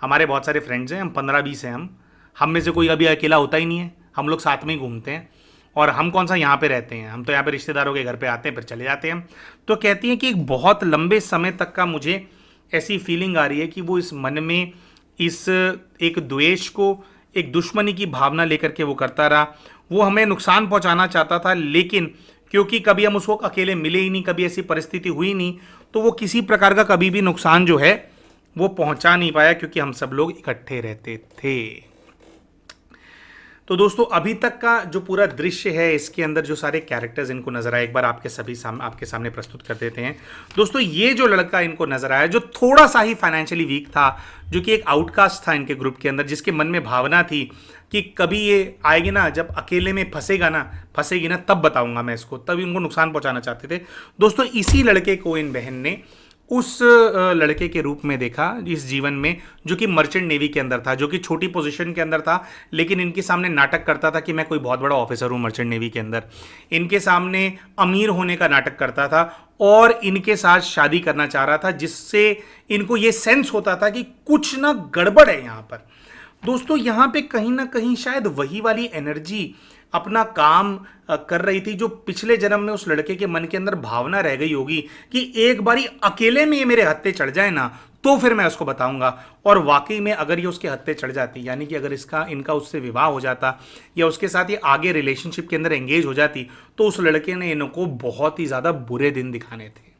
हमारे बहुत सारे फ्रेंड्स हैं, हम 15-20 हैं, हम में से कोई अभी अकेला होता ही नहीं है, हम लोग साथ में ही घूमते हैं, और हम कौन सा यहाँ पे रहते हैं, हम तो यहाँ पे रिश्तेदारों के घर पे आते हैं फिर चले जाते हैं। तो कहती हैं कि एक बहुत लंबे समय तक का मुझे ऐसी फीलिंग आ रही है कि वो इस मन में इस एक द्वेष को, एक दुश्मनी की भावना लेकर के वो करता रहा। वो हमें नुकसान पहुँचाना चाहता था, लेकिन क्योंकि कभी हम उसको अकेले मिले ही नहीं, कभी ऐसी परिस्थिति हुई नहीं, तो वो किसी प्रकार का कभी भी नुकसान जो है वो पहुंचा नहीं पाया, क्योंकि हम सब लोग इकट्ठे रहते थे। तो दोस्तों अभी तक का जो पूरा दृश्य है, इसके अंदर जो सारे कैरेक्टर्स इनको नजर आए, एक बार आपके सामने प्रस्तुत कर देते हैं। दोस्तों ये जो लड़का इनको नजर आया जो थोड़ा सा ही फाइनेंशियली वीक था, जो कि एक आउटकास्ट था इनके ग्रुप के अंदर, जिसके मन में भावना थी कि कभी ये आएगी ना, जब अकेले में फंसेगी ना तब बताऊंगा मैं इसको, तब इनको नुकसान पहुंचाना चाहते थे। दोस्तों इसी लड़के को इन बहन ने उस लड़के के रूप में देखा इस जीवन में, जो कि मर्चेंट नेवी के अंदर था, जो कि छोटी पोजीशन के अंदर था, लेकिन इनके सामने नाटक करता था कि मैं कोई बहुत बड़ा ऑफिसर हूँ मर्चेंट नेवी के अंदर। इनके सामने अमीर होने का नाटक करता था और इनके साथ शादी करना चाह रहा था, जिससे इनको ये सेंस होता था कि कुछ ना गड़बड़ है यहाँ पर। दोस्तों यहाँ पे कहीं ना कहीं शायद वही वाली एनर्जी अपना काम कर रही थी, जो पिछले जन्म में उस लड़के के मन के अंदर भावना रह गई होगी कि एक बारी अकेले में ये मेरे हत्थे चढ़ जाए ना तो फिर मैं उसको बताऊंगा। और वाकई में अगर ये उसके हत्थे चढ़ जाती, यानी कि अगर इनका उससे विवाह हो जाता या उसके साथ ये आगे रिलेशनशिप के अंदर एंगेज हो जाती, तो उस लड़के ने इनको बहुत ही ज़्यादा बुरे दिन दिखाने थे।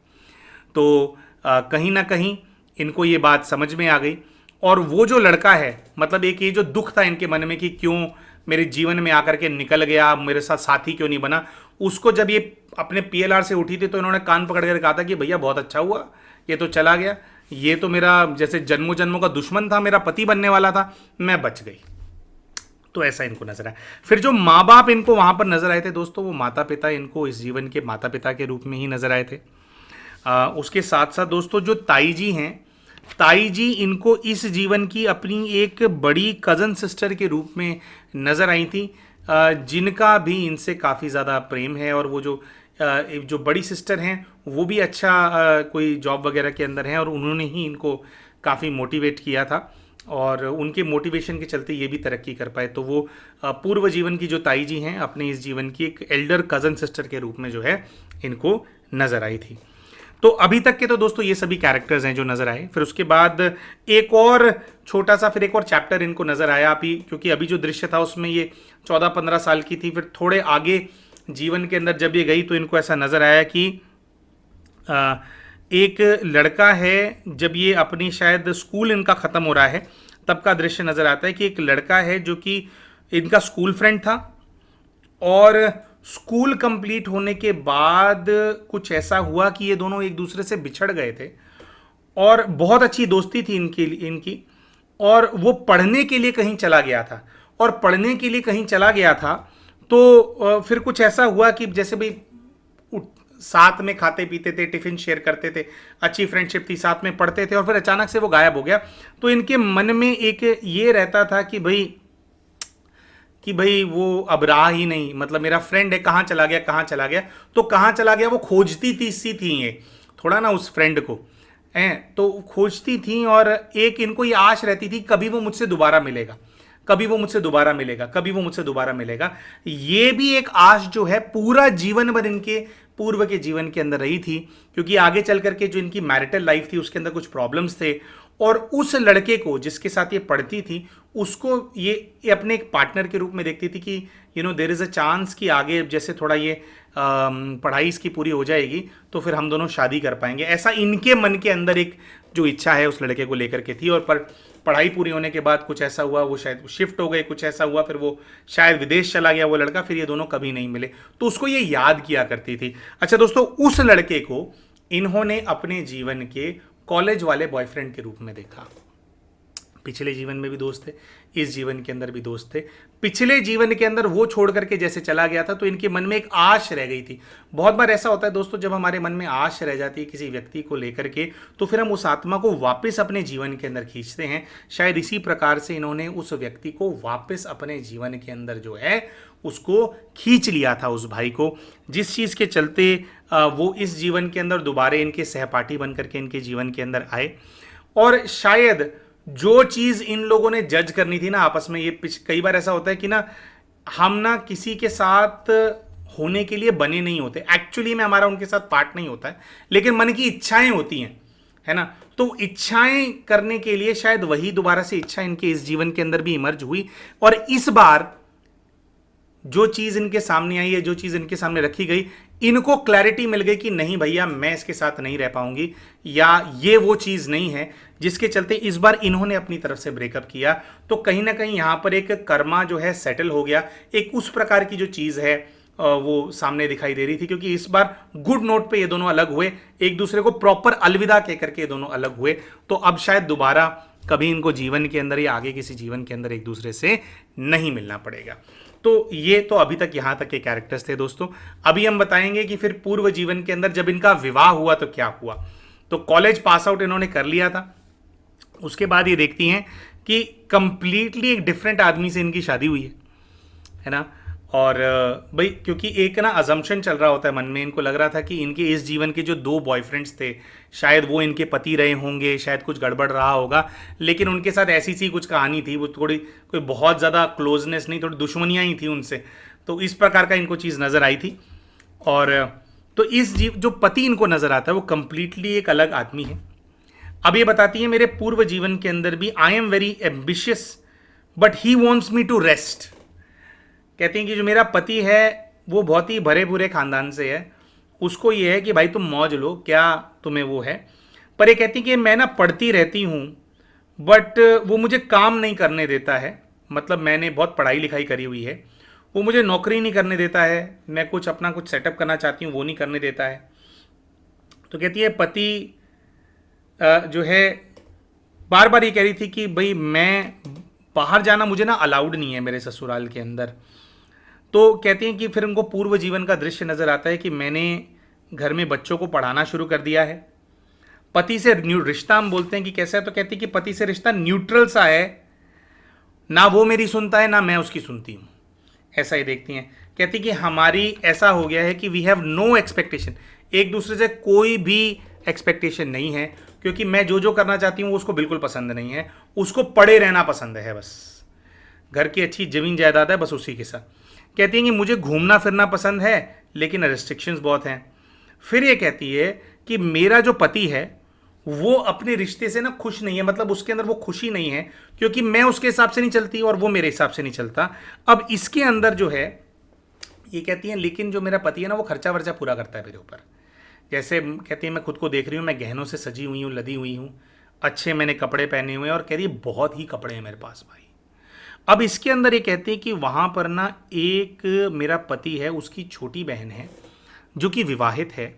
तो कहीं ना कहीं इनको ये बात समझ में आ गई, और वो जो लड़का है, मतलब एक ये जो दुख था इनके मन में कि क्यों मेरे जीवन में आकर के निकल गया, मेरे साथ साथी क्यों नहीं बना, उसको जब ये अपने PLR से उठी थी तो इन्होंने कान पकड़ कर कहा था कि भैया बहुत अच्छा हुआ ये तो चला गया, ये तो मेरा जैसे जन्मों जन्मों का दुश्मन था, मेरा पति बनने वाला था, मैं बच गई। तो ऐसा इनको नजर आया। फिर जो माँ बाप इनको वहां पर नजर आए थे दोस्तों, वो माता पिता इनको इस जीवन के माता पिता के रूप में ही नजर आए थे। उसके साथ साथ दोस्तों जो ताई जी हैं, ताई जी इनको इस जीवन की अपनी एक बड़ी कज़न सिस्टर के रूप में नज़र आई थी, जिनका भी इनसे काफ़ी ज़्यादा प्रेम है। और वो जो बड़ी सिस्टर हैं वो भी अच्छा कोई जॉब वगैरह के अंदर हैं, और उन्होंने ही इनको काफ़ी मोटिवेट किया था, और उनके मोटिवेशन के चलते ये भी तरक्की कर पाए। तो वो पूर्व जीवन की जो ताई जी हैं, अपने इस जीवन की एक एल्डर कज़न सिस्टर के रूप में जो है इनको नज़र आई थी। तो अभी तक के तो दोस्तों ये सभी कैरेक्टर्स हैं जो नज़र आए। फिर उसके बाद एक और छोटा सा फिर एक और चैप्टर इनको नज़र आया अभी, क्योंकि अभी जो दृश्य था उसमें ये 14-15 साल की थी। फिर थोड़े आगे जीवन के अंदर जब ये गई तो इनको ऐसा नज़र आया कि एक लड़का है, जब ये अपनी शायद स्कूल इनका ख़त्म हो रहा है तब का दृश्य नज़र आता है कि एक लड़का है जो कि इनका स्कूल फ्रेंड था, और स्कूल कंप्लीट होने के बाद कुछ ऐसा हुआ कि ये दोनों एक दूसरे से बिछड़ गए थे, और बहुत अच्छी दोस्ती थी इनकी। और वो पढ़ने के लिए कहीं चला गया था, और पढ़ने के लिए कहीं चला गया था तो फिर कुछ ऐसा हुआ कि जैसे भाई साथ में खाते पीते थे, टिफिन शेयर करते थे, अच्छी फ्रेंडशिप थी, साथ में पढ़ते थे, और फिर अचानक से वो गायब हो गया। तो इनके मन में एक ये रहता था कि भाई वो अब रहा ही नहीं, मतलब मेरा फ्रेंड है, कहाँ चला गया, कहाँ चला गया। तो कहाँ चला गया वो खोजती थी ये थोड़ा ना उस फ्रेंड को तो खोजती थी, और एक इनको ये आश रहती थी कभी वो मुझसे दोबारा मिलेगा, कभी वो मुझसे दोबारा मिलेगा, कभी वो मुझसे दोबारा मिलेगा। ये भी एक आश जो है पूरा जीवन भर इनके पूर्व के जीवन के अंदर रही थी, क्योंकि आगे चल करके जो इनकी मैरिटल लाइफ थी उसके अंदर कुछ प्रॉब्लम्स थे, और उस लड़के को जिसके साथ ये पढ़ती थी उसको ये अपने एक पार्टनर के रूप में देखती थी कि देयर इज़ अ चांस कि आगे जैसे थोड़ा ये पढ़ाई इसकी पूरी हो जाएगी तो फिर हम दोनों शादी कर पाएंगे, ऐसा इनके मन के अंदर एक जो इच्छा है उस लड़के को लेकर के थी। और पर पढ़ाई पूरी होने के बाद कुछ ऐसा हुआ, वो शायद शिफ्ट हो गए, कुछ ऐसा हुआ, फिर वो शायद विदेश चला गया वो लड़का, फिर ये दोनों कभी नहीं मिले, तो उसको ये याद किया करती थी। अच्छा दोस्तों, उस लड़के को इन्होंने अपने जीवन के कॉलेज वाले बॉयफ्रेंड के रूप में देखा। पिछले जीवन में भी दोस्त थे, इस जीवन के अंदर भी दोस्त थे। पिछले जीवन के अंदर वो छोड़ करके जैसे चला गया था तो इनके मन में एक आश रह गई थी। बहुत बार ऐसा होता है दोस्तों, जब हमारे मन में आश रह जाती है किसी व्यक्ति को लेकर के, तो फिर हम उस आत्मा को वापस अपने जीवन के अंदर खींचते हैं। शायद इसी प्रकार से इन्होंने उस व्यक्ति को वापस अपने जीवन के अंदर जो है उसको खींच लिया था, उस भाई को, जिस चीज़ के चलते वो इस जीवन के अंदर दोबारा इनके सहपाठी बन करके इनके जीवन के अंदर आए। और शायद जो चीज़ इन लोगों ने जज करनी थी ना आपस में, ये कई बार ऐसा होता है कि ना हम ना किसी के साथ होने के लिए बने नहीं होते, एक्चुअली में हमारा उनके साथ पार्ट नहीं होता है, लेकिन मन की इच्छाएं होती हैं, है ना। तो इच्छाएं करने के लिए शायद वही दोबारा से इच्छा इनके इस जीवन के अंदर भी इमर्ज हुई, और इस बार जो चीज़ इनके सामने आई है, जो चीज़ इनके सामने रखी गई, इनको क्लैरिटी मिल गई कि नहीं भैया मैं इसके साथ नहीं रह पाऊंगी, या ये वो चीज़ नहीं है, जिसके चलते इस बार इन्होंने अपनी तरफ से ब्रेकअप किया। तो कहीं ना कहीं यहाँ पर एक कर्मा जो है सेटल हो गया, एक उस प्रकार की जो चीज़ है वो सामने दिखाई दे रही थी, क्योंकि इस बार गुड नोट पे ये दोनों अलग हुए, एक दूसरे को प्रॉपर अलविदा कह करके ये दोनों अलग हुए। तो अब शायद दोबारा कभी इनको जीवन के अंदर या आगे किसी जीवन के अंदर एक दूसरे से नहीं मिलना पड़ेगा। तो ये तो अभी तक यहाँ तक के कैरेक्टर्स थे दोस्तों। अभी हम बताएंगे कि फिर पूर्व जीवन के अंदर जब इनका विवाह हुआ तो क्या हुआ। तो कॉलेज पास आउट इन्होंने कर लिया था, उसके बाद ये देखती हैं कि कंप्लीटली एक डिफरेंट आदमी से इनकी शादी हुई है ना। और भाई क्योंकि एक ना अजम्पशन चल रहा होता है मन में, इनको लग रहा था कि इनके इस जीवन के जो दो बॉयफ्रेंड्स थे शायद वो इनके पति रहे होंगे, शायद कुछ गड़बड़ रहा होगा, लेकिन उनके साथ ऐसी सी कुछ कहानी थी, वो थोड़ी कोई बहुत ज़्यादा क्लोजनेस नहीं, थोड़ी दुश्मनियाँ ही थी उनसे। तो इस प्रकार का इनको चीज़ नज़र आई थी। और तो इस जो पति इनको नज़र आता है वो कंप्लीटली एक अलग आदमी है। अब ये बताती है मेरे पूर्व जीवन के अंदर भी I am very ambitious but he wants me to rest. कहती हैं कि जो मेरा पति है वो बहुत ही भरे पूरे खानदान से है, उसको ये है कि भाई तुम मौज लो, क्या तुम्हें वो है। पर ये कहती कि मैं ना पढ़ती रहती हूँ बट वो मुझे काम नहीं करने देता है, मतलब मैंने बहुत पढ़ाई लिखाई करी हुई है, वो मुझे नौकरी नहीं करने देता है, मैं कुछ अपना कुछ सेटअप करना चाहती हूँ वो नहीं करने देता है। तो कहती है पति जो है बार बार ये कह रही थी कि भाई मैं बाहर जाना मुझे ना अलाउड नहीं है मेरे ससुराल के अंदर। तो कहती हैं कि फिर उनको पूर्व जीवन का दृश्य नज़र आता है कि मैंने घर में बच्चों को पढ़ाना शुरू कर दिया है। पति से रिश्ता हम बोलते हैं कि कैसा है, तो कहती है कि पति से रिश्ता न्यूट्रल सा है, ना वो मेरी सुनता है ना मैं उसकी सुनती हूँ, ऐसा ही देखती हैं। कहती कि हमारी ऐसा हो गया है कि वी हैव नो एक्सपेक्टेशन, एक दूसरे से कोई भी एक्सपेक्टेशन नहीं है, क्योंकि मैं जो जो करना चाहती हूँ उसको बिल्कुल पसंद नहीं है, उसको पड़े रहना पसंद है, बस घर की अच्छी ज़मीन जायदाद है बस उसी के साथ। कहती हैं कि मुझे घूमना फिरना पसंद है लेकिन रेस्ट्रिक्शंस बहुत हैं। फिर ये कहती है कि मेरा जो पति है वो अपने रिश्ते से ना खुश नहीं है, मतलब उसके अंदर वो खुशी नहीं है, क्योंकि मैं उसके हिसाब से नहीं चलती और वो मेरे हिसाब से नहीं चलता। अब इसके अंदर जो है ये कहती हैं लेकिन जो मेरा पति है ना वो खर्चा वर्चा पूरा करता है मेरे ऊपर। जैसे कहती है मैं खुद को देख रही हूँ, मैं गहनों से सजी हुई हूँ, लदी हुई हूँ, अच्छे मैंने कपड़े पहने हुए हैं, और कह रही है बहुत ही कपड़े हैं मेरे पास भाई, अब इसके अंदर ये कहते हैं कि वहाँ पर ना एक मेरा पति है, उसकी छोटी बहन है जो कि विवाहित है,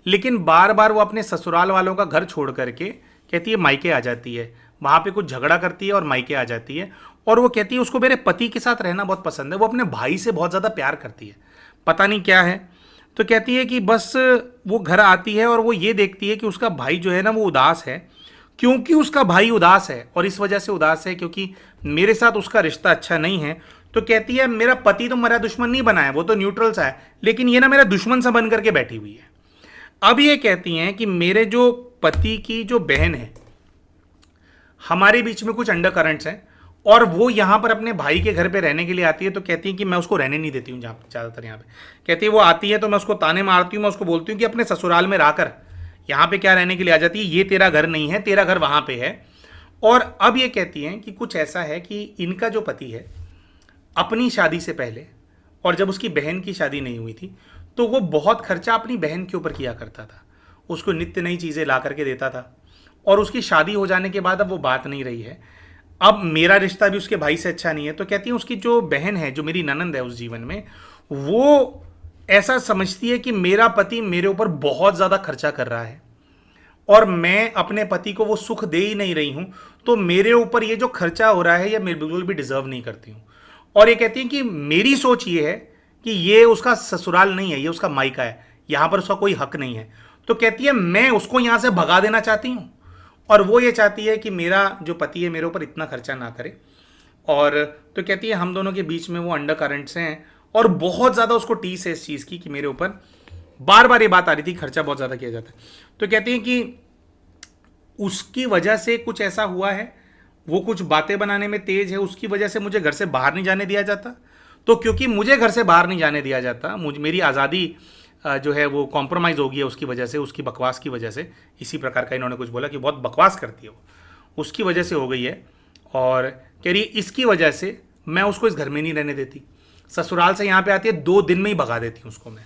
लेकिन बार बार वो अपने ससुराल वालों का घर छोड़ करके कहती है मायके आ जाती है, वहाँ पे कुछ झगड़ा करती है और मायके आ जाती है। और वो कहती है उसको मेरे पति के साथ रहना बहुत पसंद है, वो अपने भाई से बहुत ज़्यादा प्यार करती है, पता नहीं क्या है। तो कहती है कि बस वो घर आती है और वो ये देखती है कि उसका भाई जो है ना वो उदास है, क्योंकि उसका भाई उदास है और इस वजह से उदास है क्योंकि मेरे साथ उसका रिश्ता अच्छा नहीं है। तो कहती है मेरा पति तो मेरा दुश्मन नहीं बना है, वो तो न्यूट्रल सा है, लेकिन ये ना मेरा दुश्मन सा बन करके बैठी हुई है। अब ये कहती हैं कि मेरे जो पति की जो बहन है, हमारे बीच में कुछ अंडर करंट्स हैं और वो यहाँ पर अपने भाई के घर पे रहने के लिए आती है। तो कहती है कि मैं उसको रहने नहीं देती हूँ जहाँ ज़्यादातर यहाँ पे। कहती है वो आती है तो मैं उसको ताने मारती हूँ, मैं उसको बोलती हूँ कि अपने ससुराल में रहकर यहाँ पे क्या रहने के लिए आ जाती है, ये तेरा घर नहीं है, तेरा घर वहाँ पे है। और अब ये कहती हैं कि कुछ ऐसा है कि इनका जो पति है अपनी शादी से पहले और जब उसकी बहन की शादी नहीं हुई थी तो वो बहुत खर्चा अपनी बहन के ऊपर किया करता था, उसको नित्य नई चीज़ें ला करके देता था। और उसकी शादी हो जाने के बाद अब वो बात नहीं रही है, अब मेरा रिश्ता भी उसके भाई से अच्छा नहीं है। तो कहती है उसकी जो बहन है, जो मेरी ननंद है उस जीवन में, वो ऐसा समझती है कि मेरा पति मेरे ऊपर बहुत ज़्यादा खर्चा कर रहा है और मैं अपने पति को वो सुख दे ही नहीं रही हूँ, तो मेरे ऊपर ये जो खर्चा हो रहा है ये मैं बिल्कुल भी डिजर्व नहीं करती हूँ। और ये कहती है कि मेरी सोच ये है कि ये उसका ससुराल नहीं है, ये उसका मायका है, यहाँ पर उसका कोई हक नहीं है। तो कहती है मैं उसको यहाँ से भगा देना चाहती हूँ और वो ये चाहती है कि मेरा जो पति है मेरे ऊपर इतना खर्चा ना करे। और तो कहती है हम दोनों के बीच में वो अंडर करंट्स हैं और बहुत ज़्यादा उसको टीस है इस चीज़ की कि मेरे ऊपर बार बार ये बात आ रही थी खर्चा बहुत ज़्यादा किया जाता है। तो कहती है कि उसकी वजह से कुछ ऐसा हुआ है, वो कुछ बातें बनाने में तेज है, उसकी वजह से मुझे घर से बाहर नहीं जाने दिया जाता। तो क्योंकि मुझे घर से बाहर नहीं जाने दिया जाता, मुझ मेरी आज़ादी जो है वो कॉम्प्रोमाइज़ हो गई है उसकी वजह से, उसकी बकवास की वजह से। इसी प्रकार का इन्होंने कुछ बोला कि बहुत बकवास करती है वो, उसकी वजह से हो गई है। और कह रही इसकी वजह से मैं उसको इस घर में नहीं रहने देती, ससुराल से यहाँ पे आती है 2 दिन में ही भगा देती हूँ उसको मैं।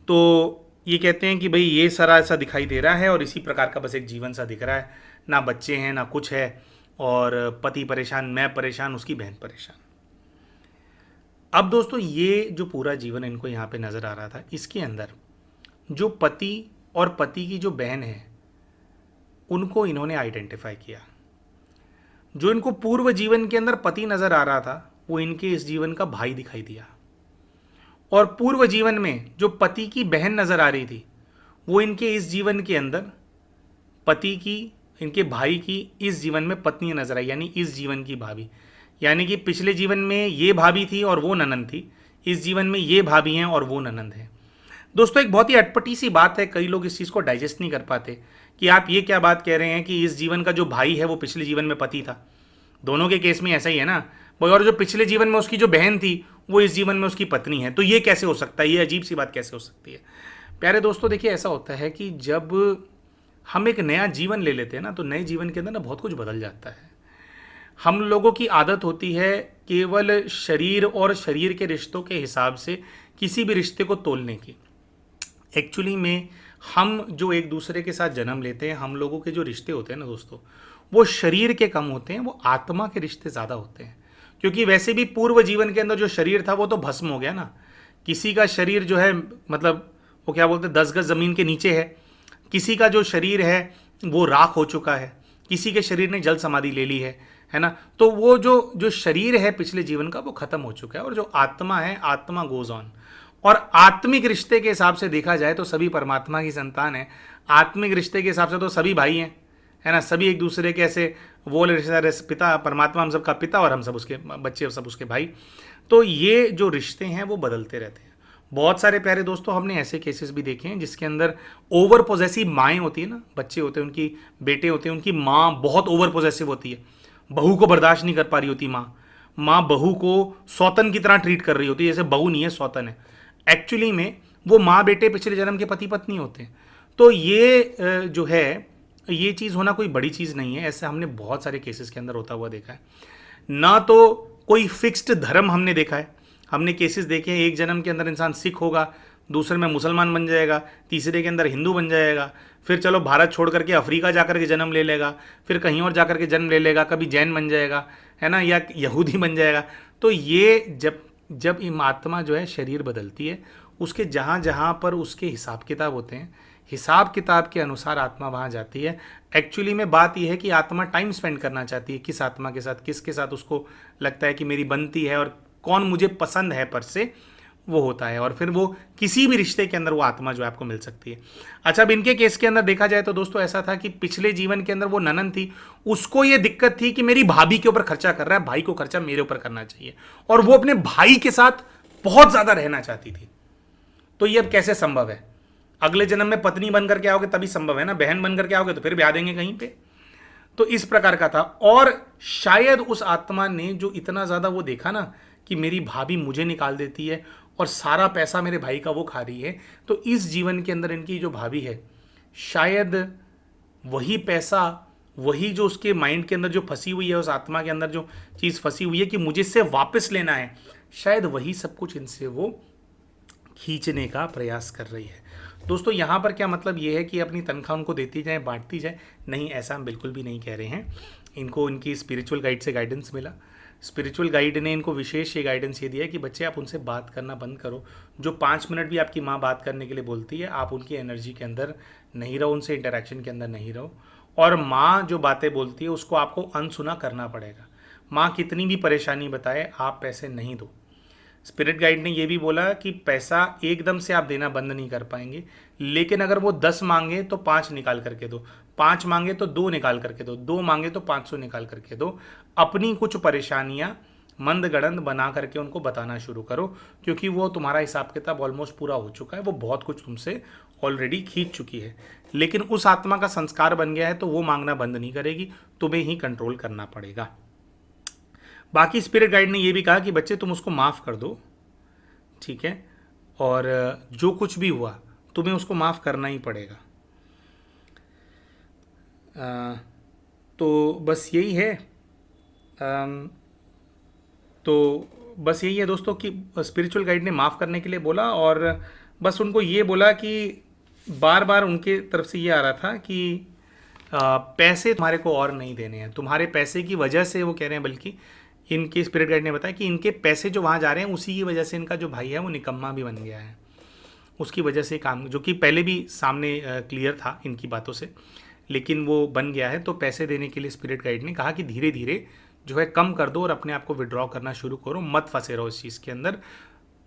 तो ये कहते हैं कि भाई ये सारा ऐसा दिखाई दे रहा है और इसी प्रकार का बस एक जीवन सा दिख रहा है, ना बच्चे हैं ना कुछ है, और पति परेशान, मैं परेशान, उसकी बहन परेशान। अब दोस्तों ये जो पूरा जीवन इनको यहाँ पे नज़र आ रहा था, इसके अंदर जो पति और पति की जो बहन है उनको इन्होंने आइडेंटिफाई किया। जो इनको पूर्व जीवन के अंदर पति नज़र आ रहा था वो इनके इस जीवन का भाई दिखाई दिया, और पूर्व जीवन में जो पति की बहन नज़र आ रही थी वो इनके इस जीवन के अंदर पति की, इनके भाई की इस जीवन में पत्नी नज़र आई, यानी इस जीवन की भाभी। यानी कि पिछले जीवन में ये भाभी थी और वो ननंद थी, इस जीवन में ये भाभी हैं और वो ननंद है। दोस्तों एक बहुत ही अटपटी सी बात है, कई लोग इस चीज़ को डाइजेस्ट नहीं कर पाते कि आप ये क्या बात कह रहे हैं कि इस जीवन का जो भाई है वो पिछले जीवन में पति था। दोनों के केस में ऐसा ही है ना, और जो पिछले जीवन में उसकी जो बहन थी वो इस जीवन में उसकी पत्नी है। तो ये कैसे हो सकता है, ये अजीब सी बात कैसे हो सकती है। प्यारे दोस्तों देखिए, ऐसा होता है कि जब हम एक नया जीवन ले लेते हैं ना, तो नए जीवन के अंदर ना बहुत कुछ बदल जाता है। हम लोगों की आदत होती है केवल शरीर और शरीर के रिश्तों के हिसाब से किसी भी रिश्ते को तोलने की। एक्चुअली में हम जो एक दूसरे के साथ जन्म लेते हैं, हम लोगों के जो रिश्ते होते हैं ना दोस्तों, वो शरीर के कम होते हैं, वो आत्मा के रिश्ते ज़्यादा होते हैं। क्योंकि वैसे भी पूर्व जीवन के अंदर जो शरीर था वो तो भस्म हो गया ना। किसी का शरीर जो है, मतलब वो क्या बोलते हैं, 10 गज ज़मीन के नीचे है। किसी का जो शरीर है वो राख हो चुका है, किसी के शरीर ने जल समाधि ले ली है ना। तो वो जो शरीर है पिछले जीवन का वो खत्म हो चुका है, और जो आत्मा है, आत्मा गोज ऑन। और आत्मिक रिश्ते के हिसाब से देखा जाए तो सभी परमात्मा की संतान है। आत्मिक रिश्ते के हिसाब से तो सभी भाई हैं, है ना। सभी एक दूसरे के ऐसे वो रिश्तेदार, पिता परमात्मा हम सब का पिता और हम सब उसके बच्चे, सब उसके भाई। तो ये जो रिश्ते हैं वो बदलते रहते हैं। बहुत सारे प्यारे दोस्तों हमने ऐसे केसेस भी देखे हैं जिसके अंदर ओवर पोजेसिव माएँ होती है ना, बच्चे होते हैं उनकी, बेटे होते हैं उनकी, माँ बहुत ओवर पोजेसिव होती है, बहू को बर्दाश्त नहीं कर पा रही होती माँ बहू को सौतन की तरह ट्रीट कर रही होती है, जैसे बहू नहीं है सौतन है। एक्चुअली में वो माँ बेटे पिछले जन्म के पति पत्नी होते हैं। तो ये जो है, ये चीज़ होना कोई बड़ी चीज़ नहीं है। ऐसे हमने बहुत सारे केसेस के अंदर होता हुआ देखा है। ना तो कोई फिक्स्ड धर्म हमने देखा है, हमने केसेस देखे हैं एक जन्म के अंदर इंसान सिख होगा, दूसरे में मुसलमान बन जाएगा, तीसरे के अंदर हिंदू बन जाएगा, फिर चलो भारत छोड़ करके अफ्रीका जाकर के जन्म ले लेगा, फिर कहीं और जाकर के जन्म ले लेगा, कभी जैन बन जाएगा, है ना, या यहूदी बन जाएगा। तो ये जब आत्मा जो है शरीर बदलती है, उसके जहाँ जहाँ पर उसके हिसाब किताब होते हैं, हिसाब किताब के अनुसार आत्मा वहाँ जाती है। एक्चुअली में बात यह है कि आत्मा टाइम स्पेंड करना चाहती है, किस आत्मा के साथ, किसके साथ उसको लगता है कि मेरी बनती है और कौन मुझे पसंद है पर से वो होता है, और फिर वो किसी भी रिश्ते के अंदर वो आत्मा जो है आपको मिल सकती है। अच्छा, अब इनके केस के अंदर देखा जाए तो दोस्तों ऐसा था कि पिछले जीवन के अंदर वो ननन थी, उसको ये दिक्कत थी कि मेरी भाभी के ऊपर खर्चा कर रहा है, भाई को खर्चा मेरे ऊपर करना चाहिए, और वो अपने भाई के साथ बहुत ज्यादा रहना चाहती थी। तो ये अब कैसे संभव है? अगले जन्म में पत्नी बनकर के आओगे तभी संभव है ना, बहन बनकर के आओगे तो फिर ब्याह देंगे कहीं पे। तो इस प्रकार का था, और शायद उस आत्मा ने जो इतना ज्यादा वो देखा ना कि मेरी भाभी मुझे निकाल देती है और सारा पैसा मेरे भाई का वो खा रही है, तो इस जीवन के अंदर इनकी जो भाभी है, शायद वही पैसा, वही जो उसके माइंड के अंदर जो फंसी हुई है, उस आत्मा के अंदर जो चीज़ फंसी हुई है कि मुझे इससे वापस लेना है, शायद वही सब कुछ इनसे वो खींचने का प्रयास कर रही है। दोस्तों यहाँ पर क्या मतलब ये है कि अपनी तनख्वाह उनको देती जाए, बांटती जाए? नहीं, ऐसा हम बिल्कुल भी नहीं कह रहे हैं। इनको इनकी स्पिरिचुअल गाइड से गाइडेंस मिला। स्पिरिचुअल गाइड ने इनको विशेष ये गाइडेंस ये दिया कि बच्चे आप उनसे बात करना बंद करो। जो 5 मिनट भी आपकी माँ बात करने के लिए बोलती है, आप उनकी एनर्जी के अंदर नहीं रहो, उनसे इंटरेक्शन के अंदर नहीं रहो, और माँ जो बातें बोलती है उसको आपको अनसुना करना पड़ेगा। माँ कितनी भी परेशानी बताए, आप पैसे नहीं दो। स्पिरिट गाइड ने यह भी बोला कि पैसा एकदम से आप देना बंद नहीं कर पाएंगे, लेकिन अगर वो 10 मांगे तो 5 निकाल करके दो, 5 मांगे तो 2 निकाल करके दो, 2 मांगे तो 500 निकाल करके दो। अपनी कुछ परेशानियां मंद गड़ंद बना करके उनको बताना शुरू करो, क्योंकि वो तुम्हारा हिसाब किताब ऑलमोस्ट पूरा हो चुका है, वो बहुत कुछ तुमसे ऑलरेडी खींच चुकी है। लेकिन उस आत्मा का संस्कार बन गया है तो वो मांगना बंद नहीं करेगी, तुम्हें ही कंट्रोल करना पड़ेगा। बाकी स्पिरिट गाइड ने यह भी कहा कि बच्चे तुम उसको माफ़ कर दो, ठीक है, और जो कुछ भी हुआ तुम्हें उसको माफ़ करना ही पड़ेगा। तो बस यही है। तो बस यही है दोस्तों कि स्पिरिचुअल गाइड ने माफ़ करने के लिए बोला, और बस उनको ये बोला कि बार बार उनके तरफ से ये आ रहा था कि पैसे तुम्हारे को और नहीं देने हैं, तुम्हारे पैसे की वजह से वो कह रहे हैं, बल्कि इनके स्पिरिट गाइड ने बताया कि इनके पैसे जो वहाँ जा रहे हैं उसी की वजह से इनका जो भाई है वो निकम्मा भी बन गया है, उसकी वजह से काम, जो कि पहले भी सामने क्लियर था इनकी बातों से, लेकिन वो बन गया है। तो पैसे देने के लिए स्पिरिट गाइड ने कहा कि धीरे धीरे जो है कम कर दो और अपने आप को विड्रॉ करना शुरू करो, मत फंसे रहो इस चीज़ के अंदर।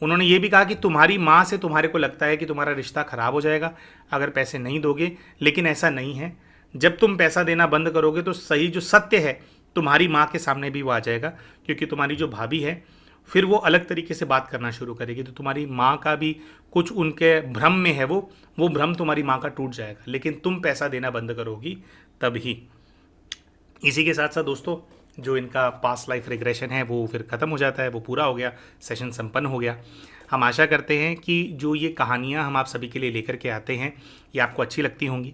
उन्होंने ये भी कहा कि तुम्हारी माँ से तुम्हारे को लगता है कि तुम्हारा रिश्ता ख़राब हो जाएगा अगर पैसे नहीं दोगे, लेकिन ऐसा नहीं है। जब तुम पैसा देना बंद करोगे तो सही जो सत्य है तुम्हारी माँ के सामने भी वो आ जाएगा, क्योंकि तुम्हारी जो भाभी है फिर वो अलग तरीके से बात करना शुरू करेगी, तो तुम्हारी माँ का भी कुछ उनके भ्रम में है, वो भ्रम तुम्हारी माँ का टूट जाएगा, लेकिन तुम पैसा देना बंद करोगी तभी। इसी के साथ साथ दोस्तों जो इनका पास्ट लाइफ रिग्रेशन है वो फिर ख़त्म हो जाता है, वो पूरा हो गया, सेशन संपन्न हो गया। हम आशा करते हैं कि जो ये कहानियाँ हम आप सभी के लिए लेकर के आते हैं ये आपको अच्छी लगती होंगी।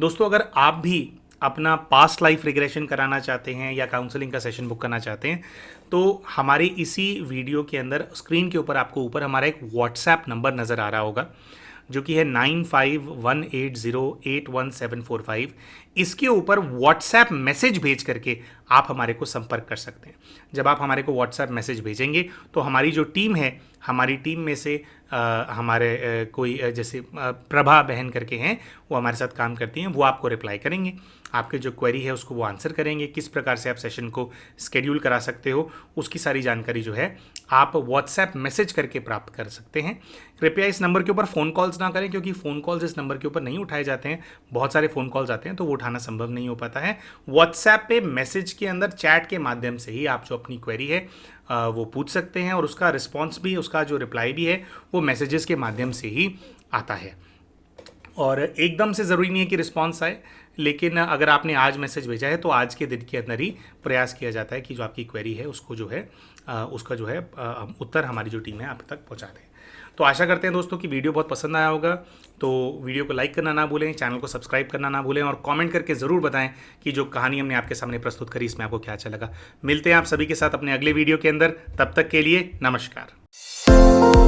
दोस्तों अगर आप भी अपना पास्ट लाइफ रिग्रेशन कराना चाहते हैं या काउंसलिंग का सेशन बुक करना चाहते हैं, तो हमारे इसी वीडियो के अंदर स्क्रीन के ऊपर आपको ऊपर हमारा एक व्हाट्सएप नंबर नज़र आ रहा होगा, जो कि है 9518081745। इसके ऊपर व्हाट्सएप मैसेज भेज करके आप हमारे को संपर्क कर सकते हैं। जब आप हमारे को व्हाट्सएप मैसेज भेजेंगे तो हमारी जो टीम है, हमारी टीम में से हमारे कोई जैसे प्रभा बहन करके हैं, वो हमारे साथ काम करती हैं, वो आपको रिप्लाई करेंगे, आपके जो क्वेरी है उसको वो आंसर करेंगे, किस प्रकार से आप सेशन को स्केड्यूल करा सकते हो उसकी सारी जानकारी जो है आप व्हाट्सएप मैसेज करके प्राप्त कर सकते हैं। कृपया इस नंबर के ऊपर फ़ोन कॉल्स ना करें, क्योंकि फ़ोन कॉल्स इस नंबर के ऊपर नहीं उठाए जाते हैं, बहुत सारे फ़ोन कॉल्स आते हैं तो वो उठाना संभव नहीं हो पाता है। व्हाट्सएप पे मैसेज के अंदर चैट के माध्यम से ही आप जो अपनी क्वेरी है वो पूछ सकते हैं, और उसका रिस्पॉन्स भी, उसका जो रिप्लाई भी है वो मैसेजेस के माध्यम से ही आता है। और एकदम से ज़रूरी नहीं है कि रिस्पॉन्स आए, लेकिन अगर आपने आज मैसेज भेजा है तो आज के दिन के अंदर ही प्रयास किया जाता है कि जो आपकी क्वेरी है उसको जो है उसका जो है उत्तर हमारी जो टीम है आप तक पहुंचा दें। तो आशा करते हैं दोस्तों कि वीडियो बहुत पसंद आया होगा, तो वीडियो को लाइक करना ना भूलें, चैनल को सब्सक्राइब करना ना भूलें, और कमेंट करके ज़रूर बताएं कि जो कहानी हमने आपके सामने प्रस्तुत करी इसमें आपको क्या अच्छा लगा। मिलते हैं आप सभी के साथ अपने अगले वीडियो के अंदर, तब तक के लिए नमस्कार।